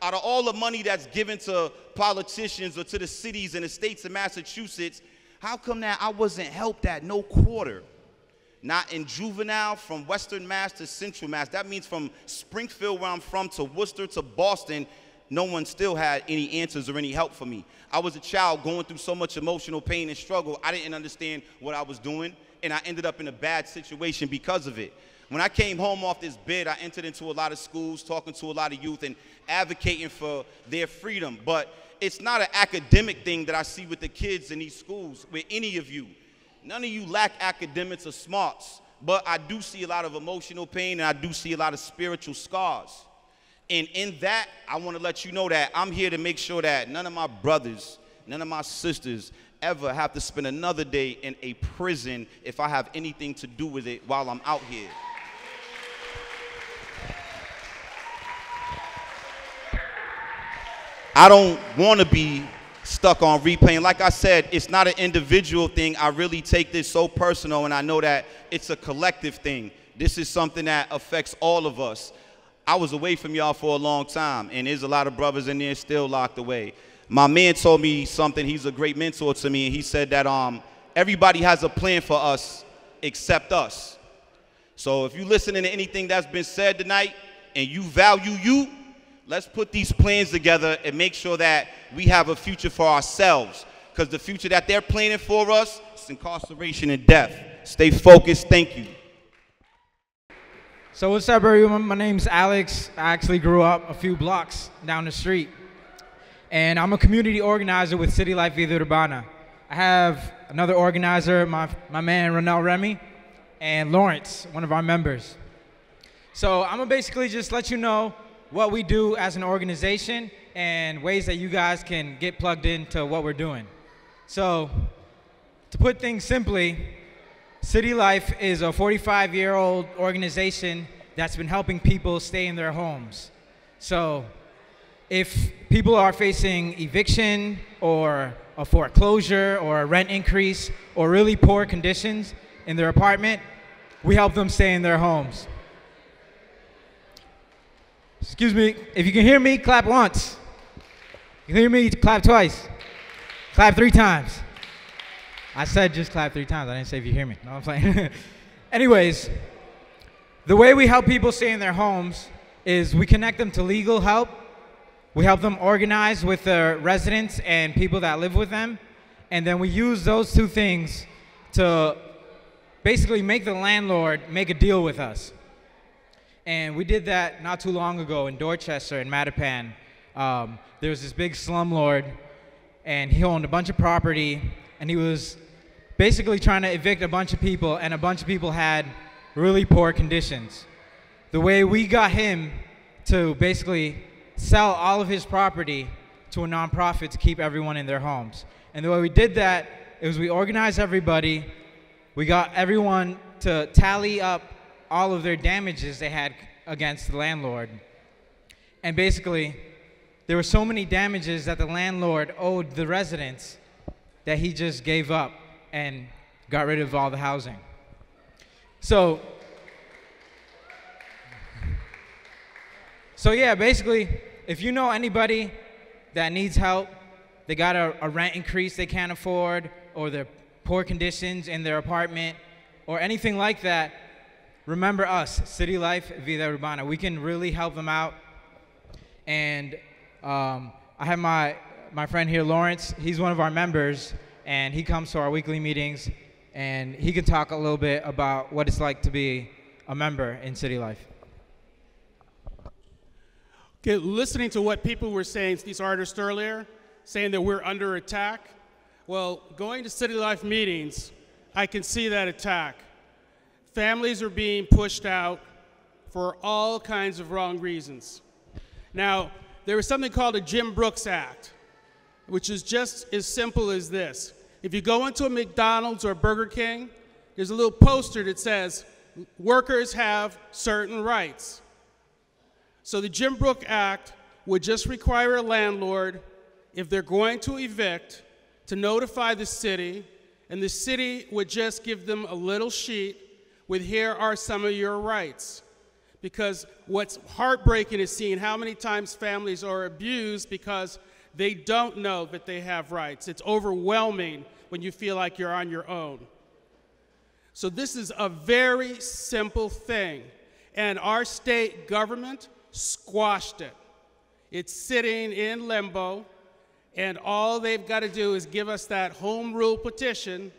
Out of all the money that's given to politicians or to the cities and the states of Massachusetts, how come that I wasn't helped at no quarter? Not in juvenile, from Western Mass to Central Mass. That means from Springfield, where I'm from, to Worcester to Boston, no one still had any answers or any help for me. I was a child going through so much emotional pain and struggle, I didn't understand what I was doing, and I ended up in a bad situation because of it. When I came home off this bed, I entered into a lot of schools, talking to a lot of youth and advocating for their freedom. But it's not an academic thing that I see with the kids in these schools, with any of you. None of you lack academics or smarts, but I do see a lot of emotional pain, and I do see a lot of spiritual scars. And in that, I want to let you know that I'm here to make sure that none of my brothers, none of my sisters ever have to spend another day in a prison if I have anything to do with it while I'm out here. I don't want to be stuck on replaying. Like I said, it's not an individual thing. I really take this so personal, and I know that it's a collective thing. This is something that affects all of us. I was away from y'all for a long time, and there's a lot of brothers in there still locked away. My man told me something. He's a great mentor to me, and he said that everybody has a plan for us except us. So if you're listening to anything that's been said tonight and you value you, let's put these plans together and make sure that we have a future for ourselves, because the future that they're planning for us is incarceration and death. Stay focused. Thank you. So what's up, everyone? My name's Alex. I actually grew up a few blocks down the street. And I'm a community organizer with City Life Vida Urbana. I have another organizer, my man Remy, and Lawrence, one of our members. So I'm gonna basically just let you know what we do as an organization and ways that you guys can get plugged into what we're doing. So, to put things simply, City Life is a 45-year-old organization that's been helping people stay in their homes. So, if people are facing eviction or a foreclosure or a rent increase or really poor conditions in their apartment, we help them stay in their homes. Excuse me, if you can hear me, clap once. You can hear me, clap twice. Clap 3 times. I said just clap 3 times. I didn't say if you hear me. No, I'm playing. Anyways, the way we help people stay in their homes is we connect them to legal help. We help them organize with the residents and people that live with them. And then we use those 2 things to basically make the landlord make a deal with us. And we did that not too long ago in Dorchester and Mattapan. There was this big slumlord, and he owned a bunch of property, and he was basically trying to evict a bunch of people, and a bunch of people had really poor conditions. The way we got him to basically sell all of his property to a nonprofit to keep everyone in their homes. And the way we did that is we organized everybody, we got everyone to tally up all of their damages they had against the landlord. And basically, there were so many damages that the landlord owed the residents that he just gave up and got rid of all the housing. So yeah, basically, if you know anybody that needs help, they got a rent increase they can't afford, or they're poor conditions in their apartment, or anything like that, remember us, City Life Vida Urbana. We can really help them out. And I have my friend here, Lawrence. He's one of our members, and he comes to our weekly meetings, and he can talk a little bit about what it's like to be a member in City Life. Okay, listening to what people were saying, these artists earlier, saying that we're under attack. Well, going to City Life meetings, I can see that attack. Families are being pushed out for all kinds of wrong reasons. Now, there was something called the Jim Brooks Act, which is just as simple as this. If you go into a McDonald's or Burger King, there's a little poster that says, workers have certain rights. So the Jim Brooks Act would just require a landlord, if they're going to evict, to notify the city, and the city would just give them a little sheet with, here are some of your rights. Because what's heartbreaking is seeing how many times families are abused because they don't know that they have rights. It's overwhelming when you feel like you're on your own. So this is a very simple thing, and our state government squashed it. It's sitting in limbo, and all they've got to do is give us that home rule petition.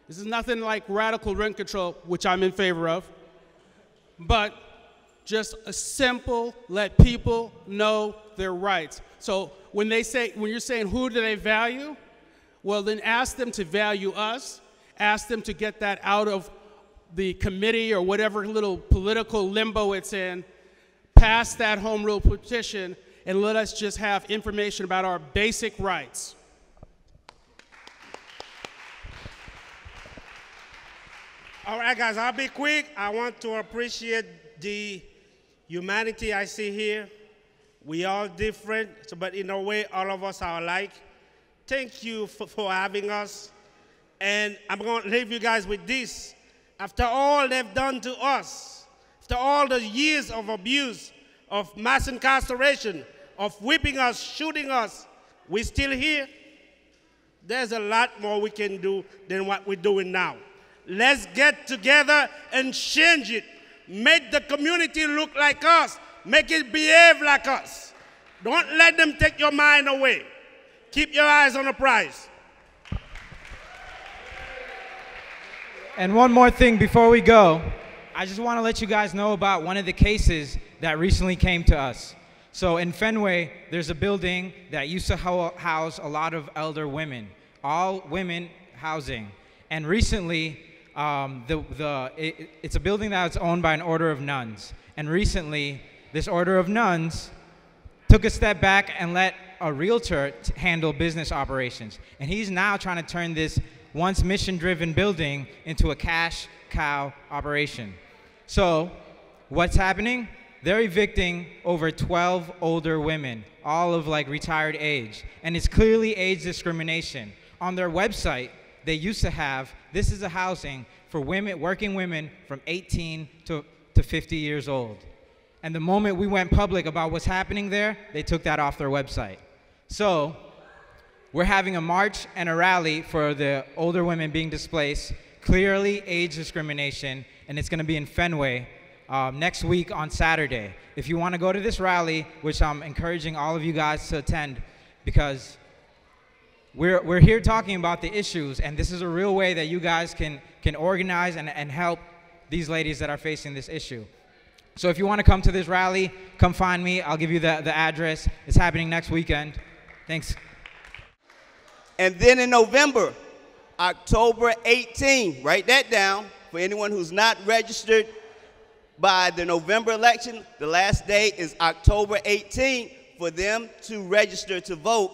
This is nothing like radical rent control, which I'm in favor of, but just a simple, let people know their rights. So when you're saying who do they value, well then ask them to value us, ask them to get that out of the committee or whatever little political limbo it's in, pass that home rule petition, and let us just have information about our basic rights. All right, guys, I'll be quick. I want to appreciate the humanity I see here. We all different, but in a way, all of us are alike. Thank you for having us. And I'm going to leave you guys with this. After all they've done to us, after all the years of abuse, of mass incarceration, of whipping us, shooting us, we're still here. There's a lot more we can do than what we're doing now. Let's get together and change it. Make the community look like us. Make it behave like us. Don't let them take your mind away. Keep your eyes on the prize. And one more thing before we go, I just want to let you guys know about one of the cases that recently came to us. So in Fenway, there's a building that used to house a lot of elder women, all women housing. And recently, it's a building that's owned by an order of nuns. And recently, this order of nuns took a step back and let a realtor handle business operations. And he's now trying to turn this once mission-driven building into a cash cow operation. So what's happening? They're evicting over 12 older women, all of like retired age. And it's clearly age discrimination. On their website, they used to have, this is a housing for women, working women from 18 to 50 years old. And the moment we went public about what's happening there, they took that off their website. So we're having a march and a rally for the older women being displaced, clearly age discrimination, and it's gonna be in Fenway next week on Saturday. If you wanna go to this rally, which I'm encouraging all of you guys to attend, because we're here talking about the issues, and this is a real way that you guys can organize and help these ladies that are facing this issue. So if you want to come to this rally, come find me. I'll give you the address. It's happening next weekend. Thanks. And then in November, October 18, write that down for anyone who's not registered by the November election. The last day is October 18 for them to register to vote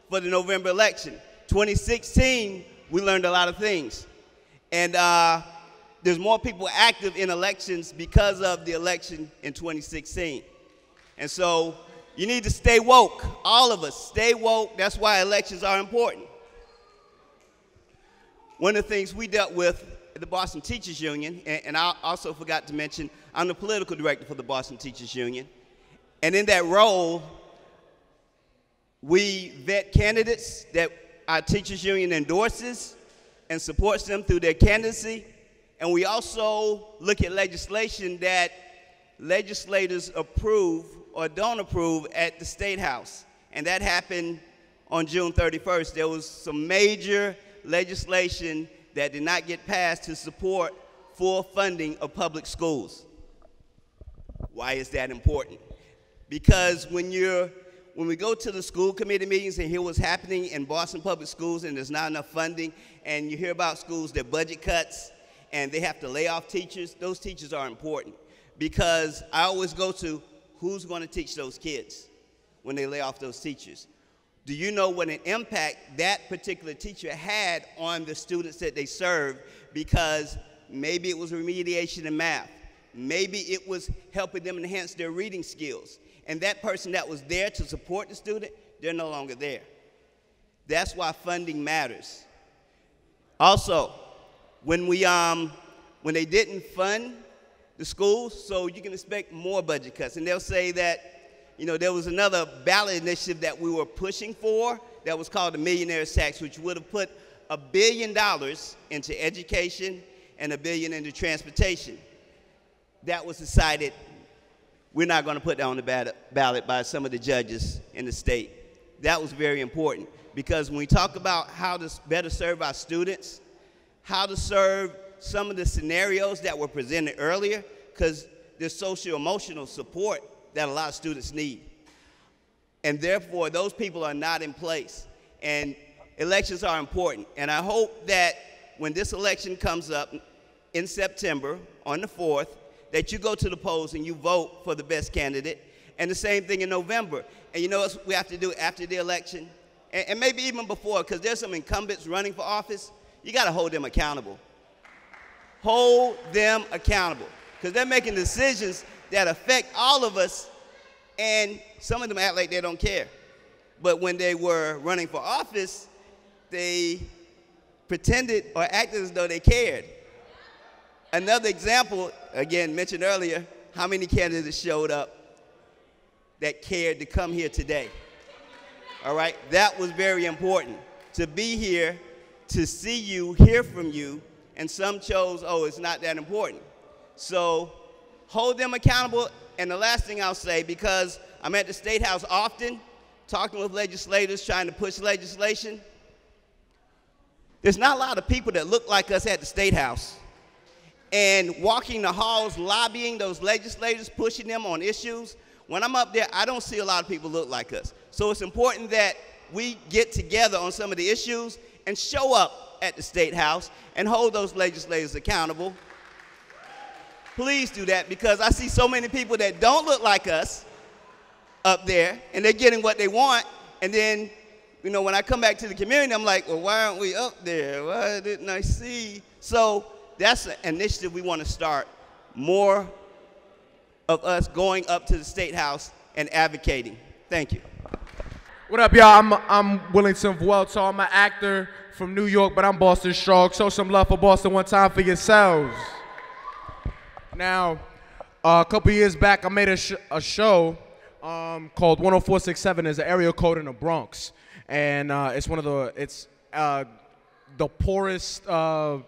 for the November election. 2016, we learned a lot of things. And there's more people active in elections because of the election in 2016. And so you need to stay woke. All of us, stay woke. That's why elections are important. One of the things we dealt with at the Boston Teachers Union, and I also forgot to mention, I'm the political director for the Boston Teachers Union. And in that role, we vet candidates that our teachers union endorses and supports them through their candidacy. And we also look at legislation that legislators approve or don't approve at the State House. And that happened on June 31st. There was some major legislation that did not get passed to support full funding of public schools. Why is that important? Because when we go to the school committee meetings and hear what's happening in Boston public schools and there's not enough funding, and you hear about schools, their budget cuts, and they have to lay off teachers, those teachers are important. Because I always go to who's going to teach those kids when they lay off those teachers. Do you know what an impact that particular teacher had on the students that they served? Because maybe it was remediation in math. Maybe it was helping them enhance their reading skills. And that person that was there to support the student, they're no longer there. That's why funding matters. Also, when they didn't fund the schools, so you can expect more budget cuts. And they'll say that, you know, there was another ballot initiative that we were pushing for that was called the Millionaire's Tax, which would have put $1 billion into education and $1 billion into transportation. That was decided we're not going to put that on the ballot by some of the judges in the state. That was very important because when we talk about how to better serve our students, how to serve some of the scenarios that were presented earlier, because there's socio-emotional support that a lot of students need. And therefore, those people are not in place. And elections are important. And I hope that when this election comes up in September on the 4th, that you go to the polls and you vote for the best candidate. And the same thing in November. And you know what we have to do after the election? And maybe even before, because there's some incumbents running for office. You got to hold them accountable. Hold them accountable. Because they're making decisions that affect all of us, and some of them act like they don't care. But when they were running for office, they pretended or acted as though they cared. Another example, again, mentioned earlier, how many candidates showed up that cared to come here today? All right, that was very important, to be here, to see you, hear from you, and some chose, oh, it's not that important. So hold them accountable. And the last thing I'll say, because I'm at the State House often, talking with legislators, trying to push legislation, there's not a lot of people that look like us at the State House. And walking the halls, lobbying those legislators, pushing them on issues, when I'm up there, I don't see a lot of people look like us. So it's important that we get together on some of the issues and show up at the State House and hold those legislators accountable. Please do that, because I see so many people that don't look like us, up there, and they're getting what they want, and then, you know, when I come back to the community, I'm like, well, why aren't we up there? Why didn't I see? So that's an initiative we want to start. More of us going up to the State House and advocating. Thank you. What up, y'all? I'm Wilmington Vuelo. I'm an actor from New York, but I'm Boston strong. Show some love for Boston one time for yourselves. Now, a couple years back, I made a show called 10467. It's an area code in the Bronx, and it's the poorest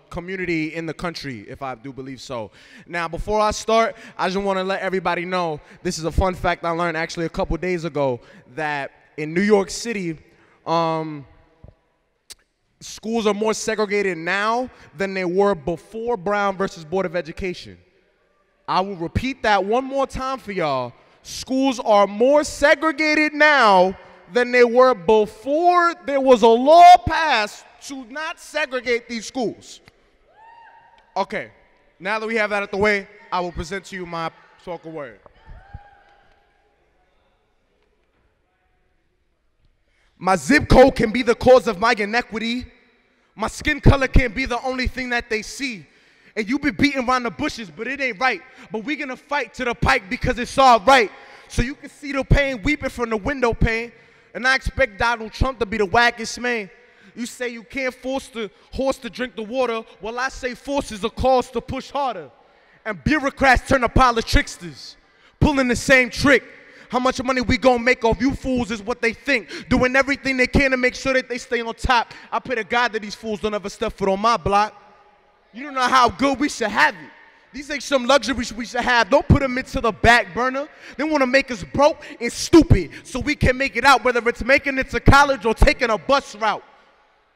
community in the country, if I do believe so. Now, before I start, I just want to let everybody know, this is a fun fact I learned actually a couple days ago, that in New York City, schools are more segregated now than they were before Brown versus Board of Education. I will repeat that one more time for y'all. Schools are more segregated now than they were before there was a law passed to not segregate these schools. Okay, now that we have that out of the way, I will present to you my spoken word. My zip code can be the cause of my inequity. My skin color can't be the only thing that they see. And you been beating around the bushes, but it ain't right. But we gonna fight to the pike because it's all right. So you can see the pain weeping from the window pane. And I expect Donald Trump to be the wackest man. You say you can't force the horse to drink the water. Well, I say force is a cause to push harder. And bureaucrats turn to pile of tricksters, pulling the same trick. How much money we gonna make off you fools is what they think. Doing everything they can to make sure that they stay on top. I pray to God that these fools don't ever step foot on my block. You don't know how good we should have it. These ain't some luxuries we should have. Don't put them into the back burner. They want to make us broke and stupid so we can make it out, whether it's making it to college or taking a bus route.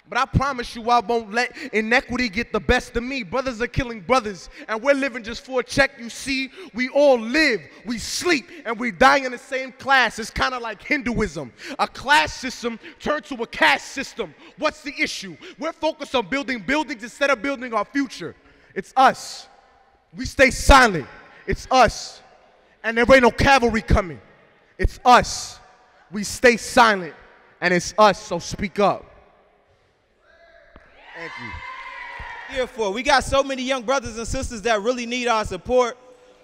But I promise you I won't let inequity get the best of me. Brothers are killing brothers, and we're living just for a check. You see, we all live, we sleep, and we die in the same class. It's kind of like Hinduism. A class system turned to a caste system. What's the issue? We're focused on building buildings instead of building our future. It's us. We stay silent. It's us. And there ain't no cavalry coming. It's us. We stay silent, and it's us, so speak up. Thank you. Here for. We got so many young brothers and sisters that really need our support.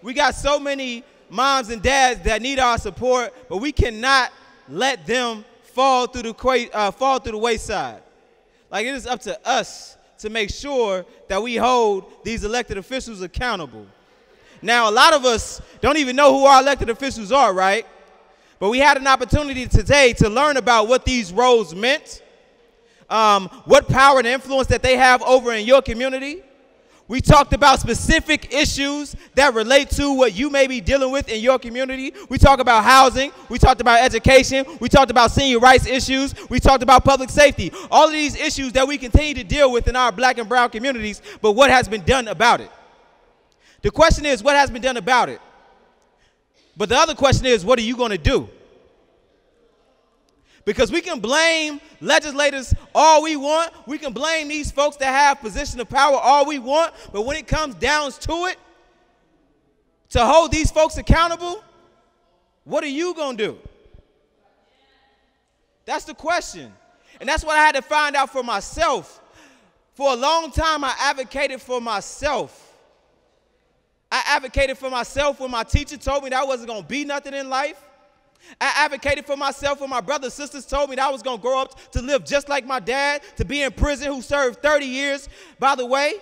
We got so many moms and dads that need our support, but we cannot let them fall through the wayside. Like, it is up to us to make sure that we hold these elected officials accountable. Now, a lot of us don't even know who our elected officials are, right? But we had an opportunity today to learn about what these roles meant. What power and influence that they have over in your community. We talked about specific issues that relate to what you may be dealing with in your community. We talked about housing. We talked about education. We talked about senior rights issues. We talked about public safety. All of these issues that we continue to deal with in our black and brown communities, but what has been done about it? The question is, what has been done about it? But the other question is, what are you going to do? Because we can blame legislators all we want. We can blame these folks that have position of power all we want. But when it comes down to it, to hold these folks accountable, what are you going to do? That's the question. And that's what I had to find out for myself. For a long time, I advocated for myself. I advocated for myself when my teacher told me that I wasn't going to be nothing in life. I advocated for myself when my brothers and sisters told me that I was going to grow up to live just like my dad, to be in prison, who served 30 years, by the way.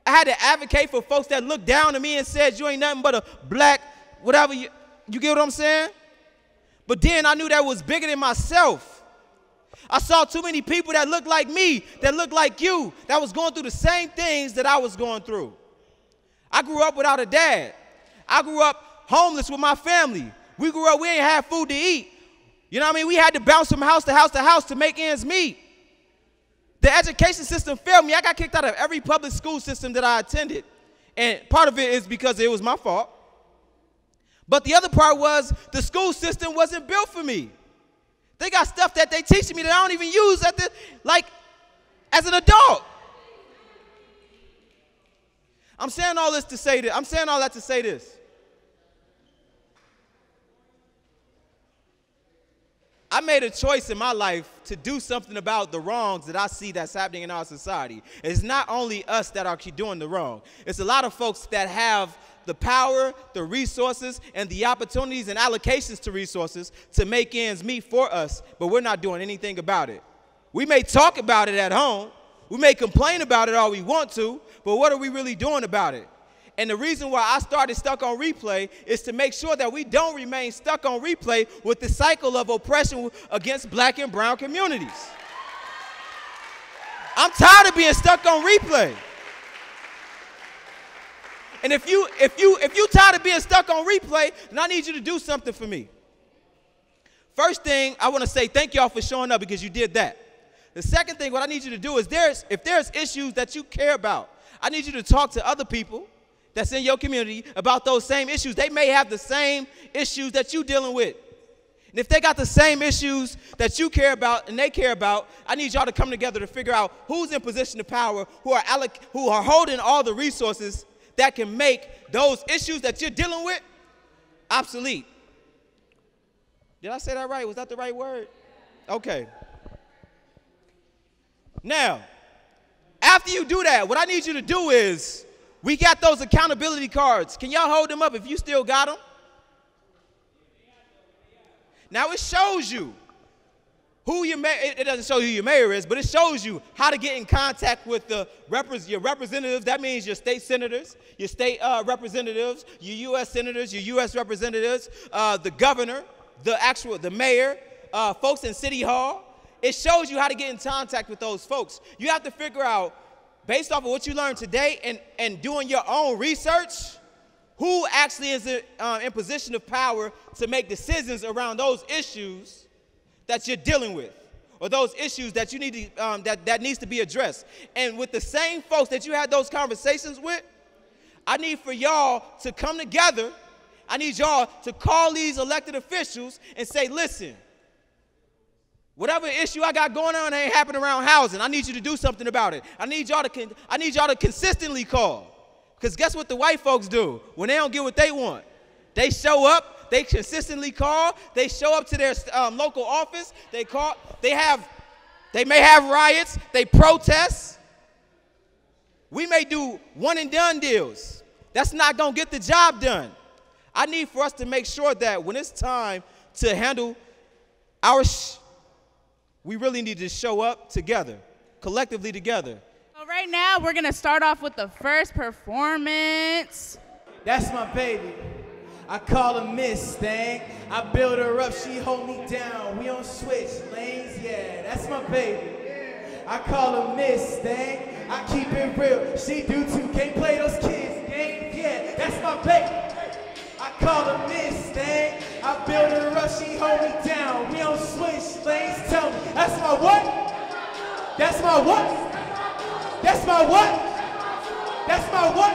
I had to advocate for folks that looked down on me and said, you ain't nothing but a black, whatever, you get what I'm saying? But then I knew that was bigger than myself. I saw too many people that looked like me, that looked like you, that was going through the same things that I was going through. I grew up without a dad. I grew up homeless with my family. We grew up, we ain't had food to eat. You know what I mean? We had to bounce from house to house to house to make ends meet. The education system failed me. I got kicked out of every public school system that I attended. And part of it is because it was my fault. But the other part was the school system wasn't built for me. They got stuff that they teach me that I don't even use as an adult. I'm saying all this to say this. I'm saying all that to say this. I made a choice in my life to do something about the wrongs that I see that's happening in our society. It's not only us that are doing the wrong. It's a lot of folks that have the power, the resources, and the opportunities and allocations to resources to make ends meet for us, but we're not doing anything about it. We may talk about it at home. We may complain about it all we want to, but what are we really doing about it? And the reason why I started Stuck on Replay is to make sure that we don't remain stuck on replay with the cycle of oppression against black and brown communities. I'm tired of being stuck on replay. And if you tired of being stuck on replay, then I need you to do something for me. First thing, I want to say thank y'all for showing up because you did that. The second thing, what I need you to do is if there's issues that you care about, I need you to talk to other people that's in your community about those same issues. They may have the same issues that you're dealing with. And if they got the same issues that you care about and they care about, I need y'all to come together to figure out who's in position of power, who are holding all the resources that can make those issues that you're dealing with obsolete. Did I say that right? Was that the right word? Okay. Now, after you do that, what I need you to do is, we got those accountability cards. Can y'all hold them up if you still got them? Now it shows you who your mayor, it doesn't show you who your mayor is, but it shows you how to get in contact with your representatives. That means your state senators, your state representatives, your U.S. senators, your U.S. representatives, the governor, the mayor, folks in City Hall. It shows you how to get in contact with those folks. You have to figure out, based off of what you learned today and doing your own research, who actually is in position of power to make decisions around those issues that you're dealing with, or those issues that you need to, that needs to be addressed. And with the same folks that you had those conversations with, I need for y'all to come together. I need y'all to call these elected officials and say, listen, whatever issue I got going on ain't happening around housing. I need you to do something about it. I need y'all to consistently call. Because guess what the white folks do when they don't get what they want? They show up, they consistently call, they show up to their local office, they may have riots, they protest. We may do one and done deals. That's not gonna get the job done. I need for us to make sure that when it's time to handle our we really need to show up together, collectively together. So right now, we're gonna start off with the first performance. That's my baby. I call her Miss Thing. I build her up, she hold me down. We don't switch lanes, yeah, that's my baby. I call her Miss Thing. I keep it real, she do too. Can't play those kids games, yeah, that's my baby. I call her Miss Thing. I build her up, she hold me down. We don't switch lanes, tell me. That's my what? That's my what? That's my what? That's my what?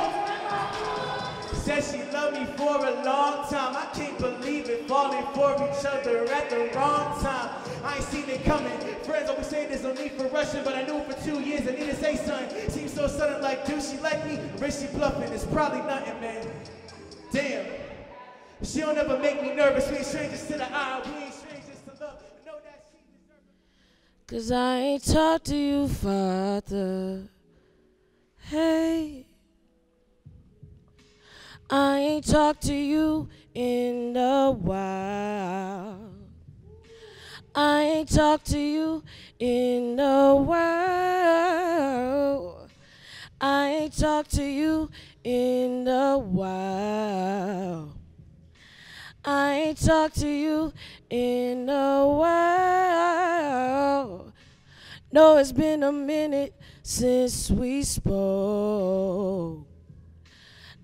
Said she loved me for a long time. I can't believe it, falling for each other at the wrong time. I ain't seen it coming. Friends always say there's no need for rushing, but I knew for 2 years I need to say something. Seems so sudden, like, do she like me? Or is she bluffing? It's probably nothing, man. Damn. She don't ever make me nervous. We ain't strangers to the eye. We ain't strangers to love. I know that she deserves it. 'Cause I ain't talked to you, Father. Hey. I ain't talked to you in a while. I ain't talked to you in a while. I ain't talked to you in a while. I ain't talked to you in a while. No, it's been a minute since we spoke.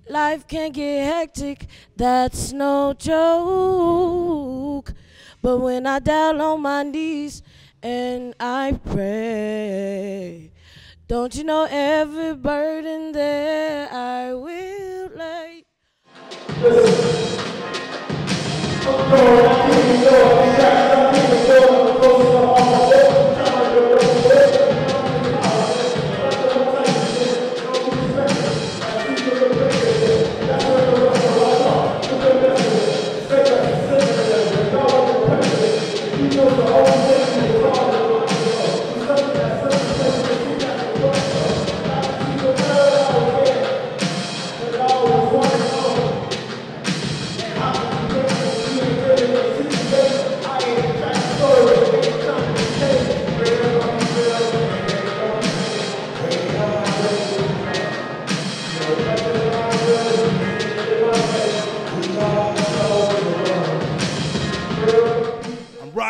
Life can get hectic, that's no joke. But when I down on my knees and I pray, don't you know every burden there I will lay.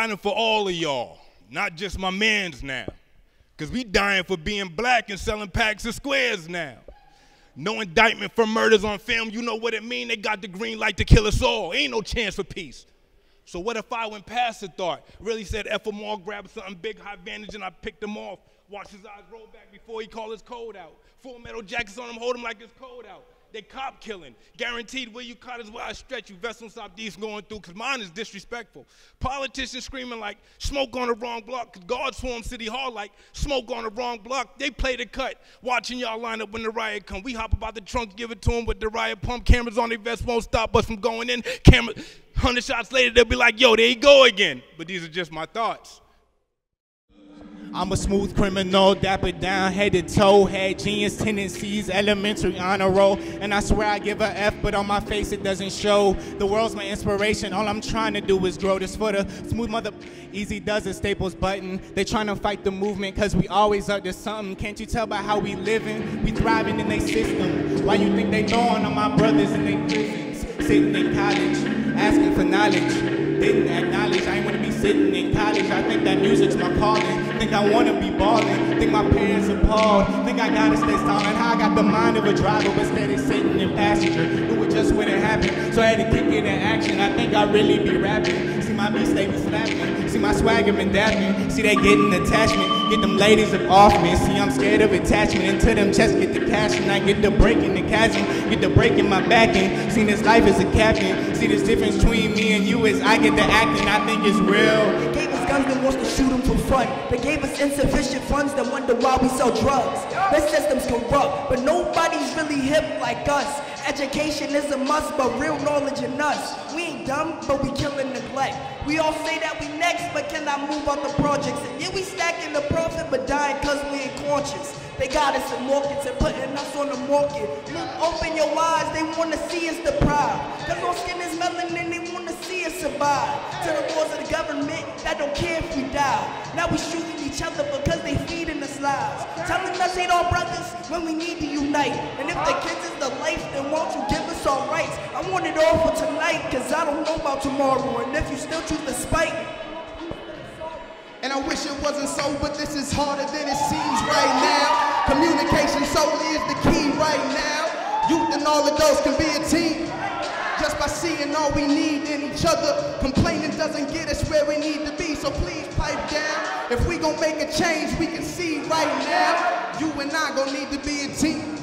riding for all of y'all, not just my mans now. Because we dying for being black and selling packs of squares now. No indictment for murders on film, you know what it mean? They got the green light to kill us all. Ain't no chance for peace. So what if I went past the thought, really said F them all, grabbed something big, high vantage, and I picked him off. Watched his eyes roll back before he called his code out. Full metal jackets on him, hold him like it's cold out. They cop killing. Guaranteed where you cut is where I stretch you. Vessels stop these going through, because mine is disrespectful. Politicians screaming like smoke on the wrong block, because God swarm City Hall like smoke on the wrong block. They play the cut, watching y'all line up when the riot come. We hop about the trunk, give it to them with the riot pump. Cameras on their vest won't stop us from going in. Camera, 100 shots later, they'll be like, yo, there you go again. But these are just my thoughts. I'm a smooth criminal, dapper down, head to toe, had genius tendencies, elementary honor roll, and I swear I give a F, but on my face it doesn't show. The world's my inspiration, all I'm trying to do is grow. This for the smooth mother, easy does it, Staples button. They trying to fight the movement, cause we always up to something. Can't you tell by how we living? We thriving in they system. Why you think they throwing on my brothers in they prisons? Sitting in college, asking for knowledge. Didn't acknowledge I ain't wanna be sitting in college. I think that music's my calling. Think I wanna be ballin'. Think my parents appalled. Think I gotta stay stalling. How I got the mind of a driver, but steady sitting in passenger. Knew it just wouldn't happen, so I had to kick it in action. I think I really be rapping. See my beats, they be slapping. See my swagger been dapping. See they getting attachment. Get them ladies up off me. See I'm scared of attachment. Into them chests get the cash, and I get the break in the chasm. Get the break in my backing. See this life as a captain. See this difference between me and you is I get the acting. I think it's real. Gave us guns that wants to shoot them for fun. They gave us insufficient funds that wonder why we sell drugs. This system's corrupt, but nobody's really hip like us. Education is a must, but real knowledge in us. We ain't dumb, but we killing neglect. We all say that we next, but cannot move out the projects. And yeah, we stacking the profit, but dying cause we ain't conscious. They got us in markets and putting us on the market. Look, open your eyes, they wanna see us deprived. Cause our skin is melanin, they wanna see us survive. To the laws of the government that don't care if we die. Now we shooting each other because they feeding us lies. Telling us ain't our brothers when we need to unite. And if the kids is the life, then won't you give us our rights? I want it all for tonight, cause I don't know about tomorrow. And if you still choose to spite, and I wish it wasn't so, but this is harder than it seems right now. Communication solely is the key right now. Youth and all adults can be a team. Just by seeing all we need in each other. Complaining doesn't get us where we need to be, so please pipe down. If we gon' make a change, we can see right now. You and I gon' need to be a team.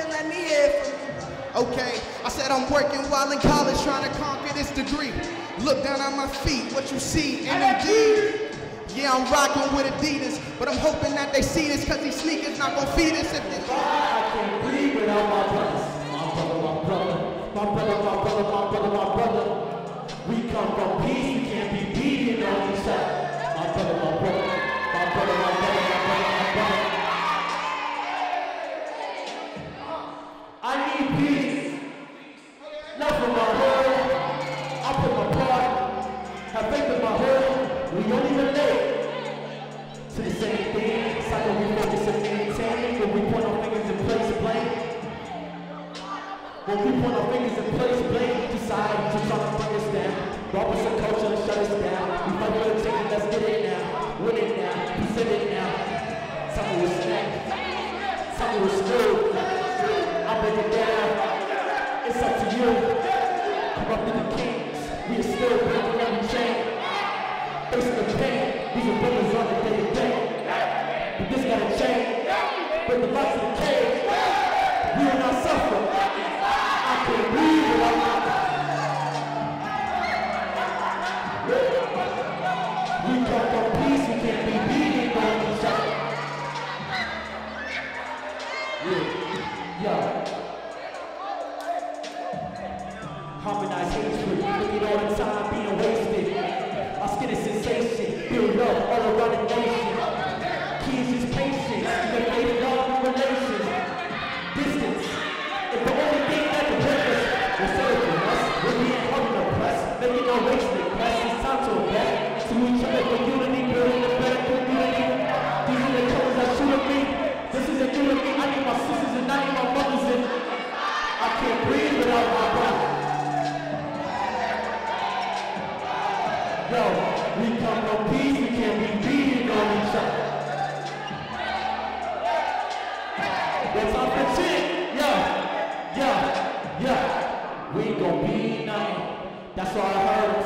let me hear from you. Okay, I said I'm working while in college trying to conquer this degree. Look down on my feet, what you see, NMD. Yeah, I'm rocking with Adidas, but I'm hoping that they see this, cause these sneakers not gonna feed us if they I can't breathe without my brothers. My brother, my brother, my brother, my brother, my brother, my brother. We come from peace, we can't be beating on each other. My brother, my brother, my brother, my brother, my brother, my brother. I need peace. Love from my hood. I put my part. Have faith in my hood. We don't even relate to the same thing. It's like we focus and maintain. When we point our fingers in place of blame. When we point our fingers in place of blame, we decide to try to bring us down. Rob us a culture and shut us down. We fight for the ticket, let's get it now. Win it now, present it now. Something was snack. Something was smooth. I'll break it down. It's up to you. Corrupting the kings. We are still breaking every chain. Facing the pain. These are brothers on the day to day. But this gotta change. Break the lights of the cage. We will not suffer. I can't breathe without my We come from peace, we can't be beating on each other. Yeah. Harmonize hatred, look at all the time being wasted. My skin is sensation, build up all around the nation. Keys is patience, even made long relations. Distance, if the only thing that can break us will serve for us, we're being held and oppressed, making no race requests, it's time to invest to each other for unity, building a better community. These are the colors that shoot at me, this is a unity, I need my sisters and I need my brothers in. I can't breathe without my brother. Yo. We come from peace, we can't be beating on each other. What's up the shit? Yeah. We gon' be united. That's all I heard.